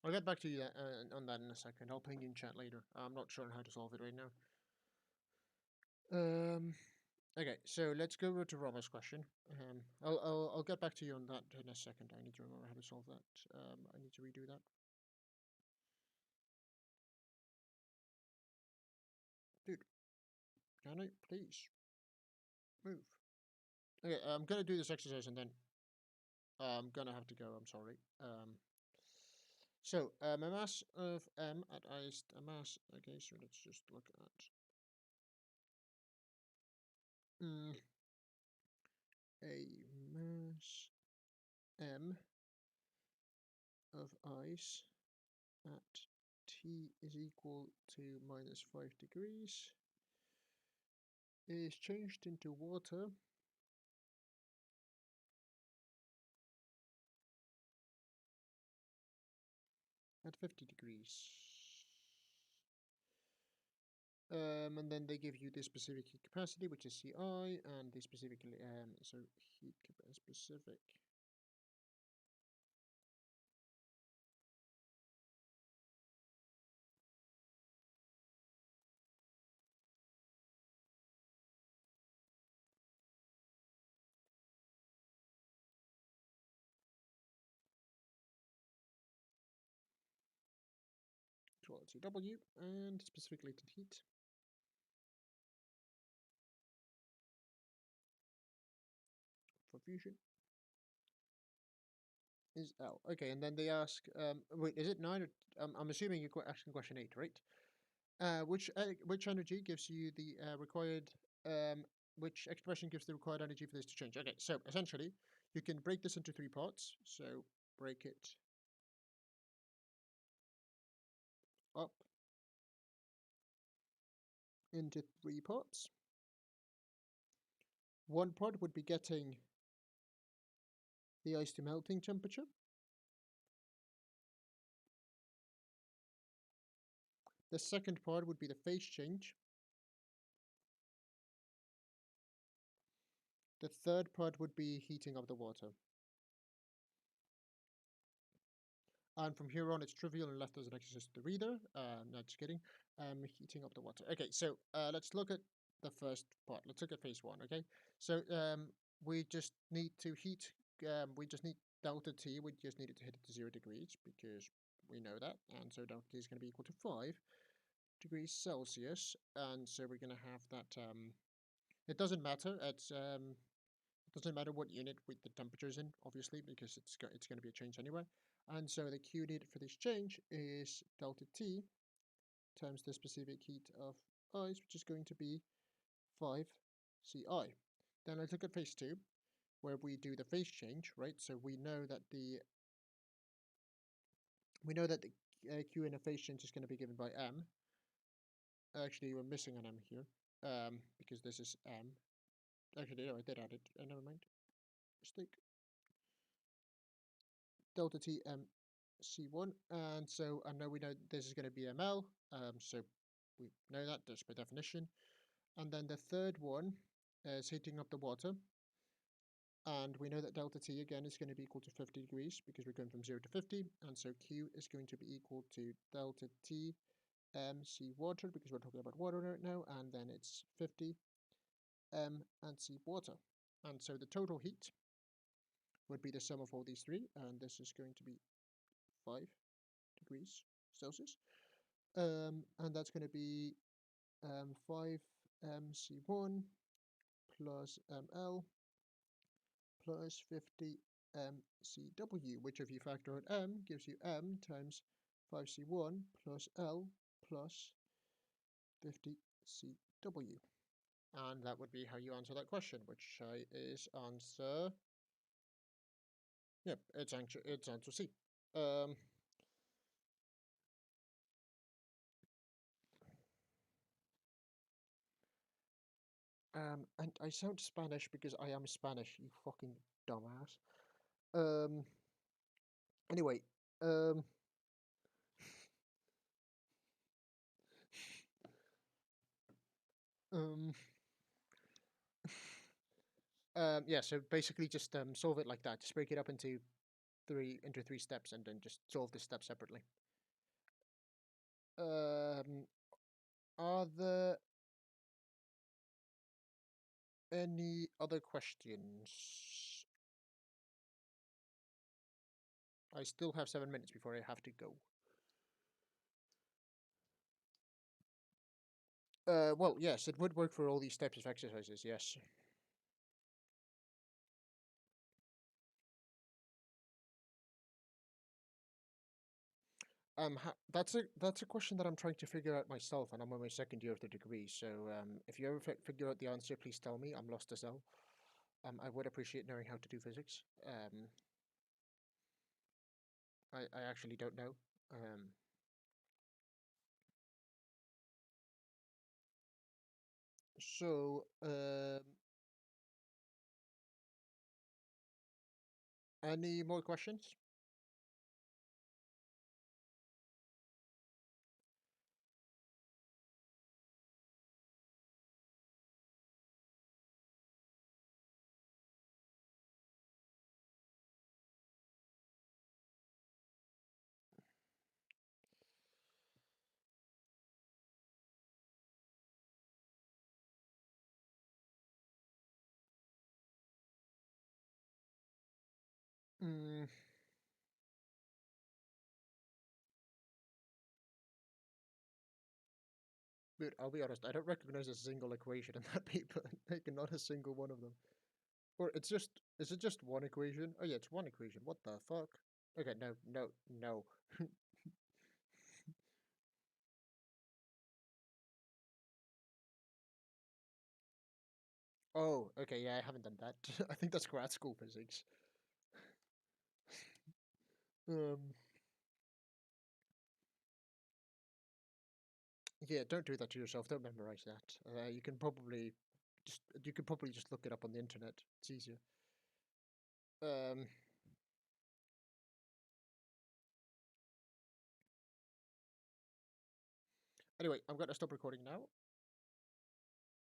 I'll get back to you on that in a second. I'll ping you in chat later. I'm not sure how to solve it right now. Okay, so let's go over to Robert's question. I'll get back to you on that in a second. I need to remember how to solve that. I need to redo that. Dude, can I please move? Okay, I'm gonna do this exercise and then I'm gonna have to go. I'm sorry. So a mass of M at iced a mass. Okay, so let's just look at a mass M of ice at T is equal to -5 degrees is changed into water at 50 degrees. And then they give you the specific heat capacity, which is Ci, and the specific so heat specific 12CW, and specifically to heat. For fusion is L. Okay, and then they ask, wait, is it 9 or I'm assuming you're asking question 8, right? Which energy gives you the required which expression gives the required energy for this to change? Okay, so essentially you can break this into 3 parts. So break it up into 3 parts. One part would be getting the ice to melting temperature. The second part would be the phase change. The third part would be heating of the water. And from here on, it's trivial and left as an exercise to the reader. No, just kidding. Heating up the water. Okay, so let's look at the first part. Let's look at phase 1, okay? So we just need to heat, we just need delta T, we just need it to hit it to 0 degrees because we know that. And so delta T is going to be equal to 5 degrees Celsius. And so we're going to have that, it doesn't matter. It doesn't matter what unit with the temperature is in, obviously, because it's going to be a change anyway. And so the Q needed for this change is delta T times the specific heat of ice, which is going to be 5 Ci. Then let's look at phase 2, where we do the phase change, right? So we know that the Q in a phase change is going to be given by M. Actually, we're missing an M here, because this is M. Actually, no, I did add it. Never mind. Mistake. Delta T M C1, and so I know we know this is going to be ML, so we know that just by definition. And then the third one is heating up the water, and we know that delta T again is going to be equal to 50 degrees because we're going from 0 to 50, and so Q is going to be equal to delta T MC water because we're talking about water right now, and then it's 50 M and C water. And so the total heat would be the sum of all these three, and this is going to be 5 degrees Celsius. And that's going to be 5 MC1 plus ML plus 50 MCW, which if you factor out M gives you M times 5C1 plus L plus 50 CW. And that would be how you answer that question, which is answer. Yep, it's answer C. And I sound Spanish because I am Spanish, you fucking dumbass. Anyway, um, yeah, so basically just solve it like that. Just break it up into three steps and then just solve the steps separately. Are there any other questions? I still have 7 minutes before I have to go. Well, yes, it would work for all these types of exercises, yes. That's a question that I'm trying to figure out myself, and I'm on my 2nd year of the degree. So, if you ever figure out the answer, please tell me. I'm lost as hell. I would appreciate knowing how to do physics. I actually don't know. So, any more questions? Mm, Dude, I'll be honest, I don't recognize a single equation in that paper. Like, not a single one of them. Or is it just one equation? Oh yeah, it's one equation. What the fuck? Okay, no. Oh, okay, yeah, I haven't done that. I think that's grad school physics. Um, yeah, don't do that to yourself. Don't memorize that. You can probably just look it up on the internet. It's easier. Um, anyway, I'm gonna stop recording now.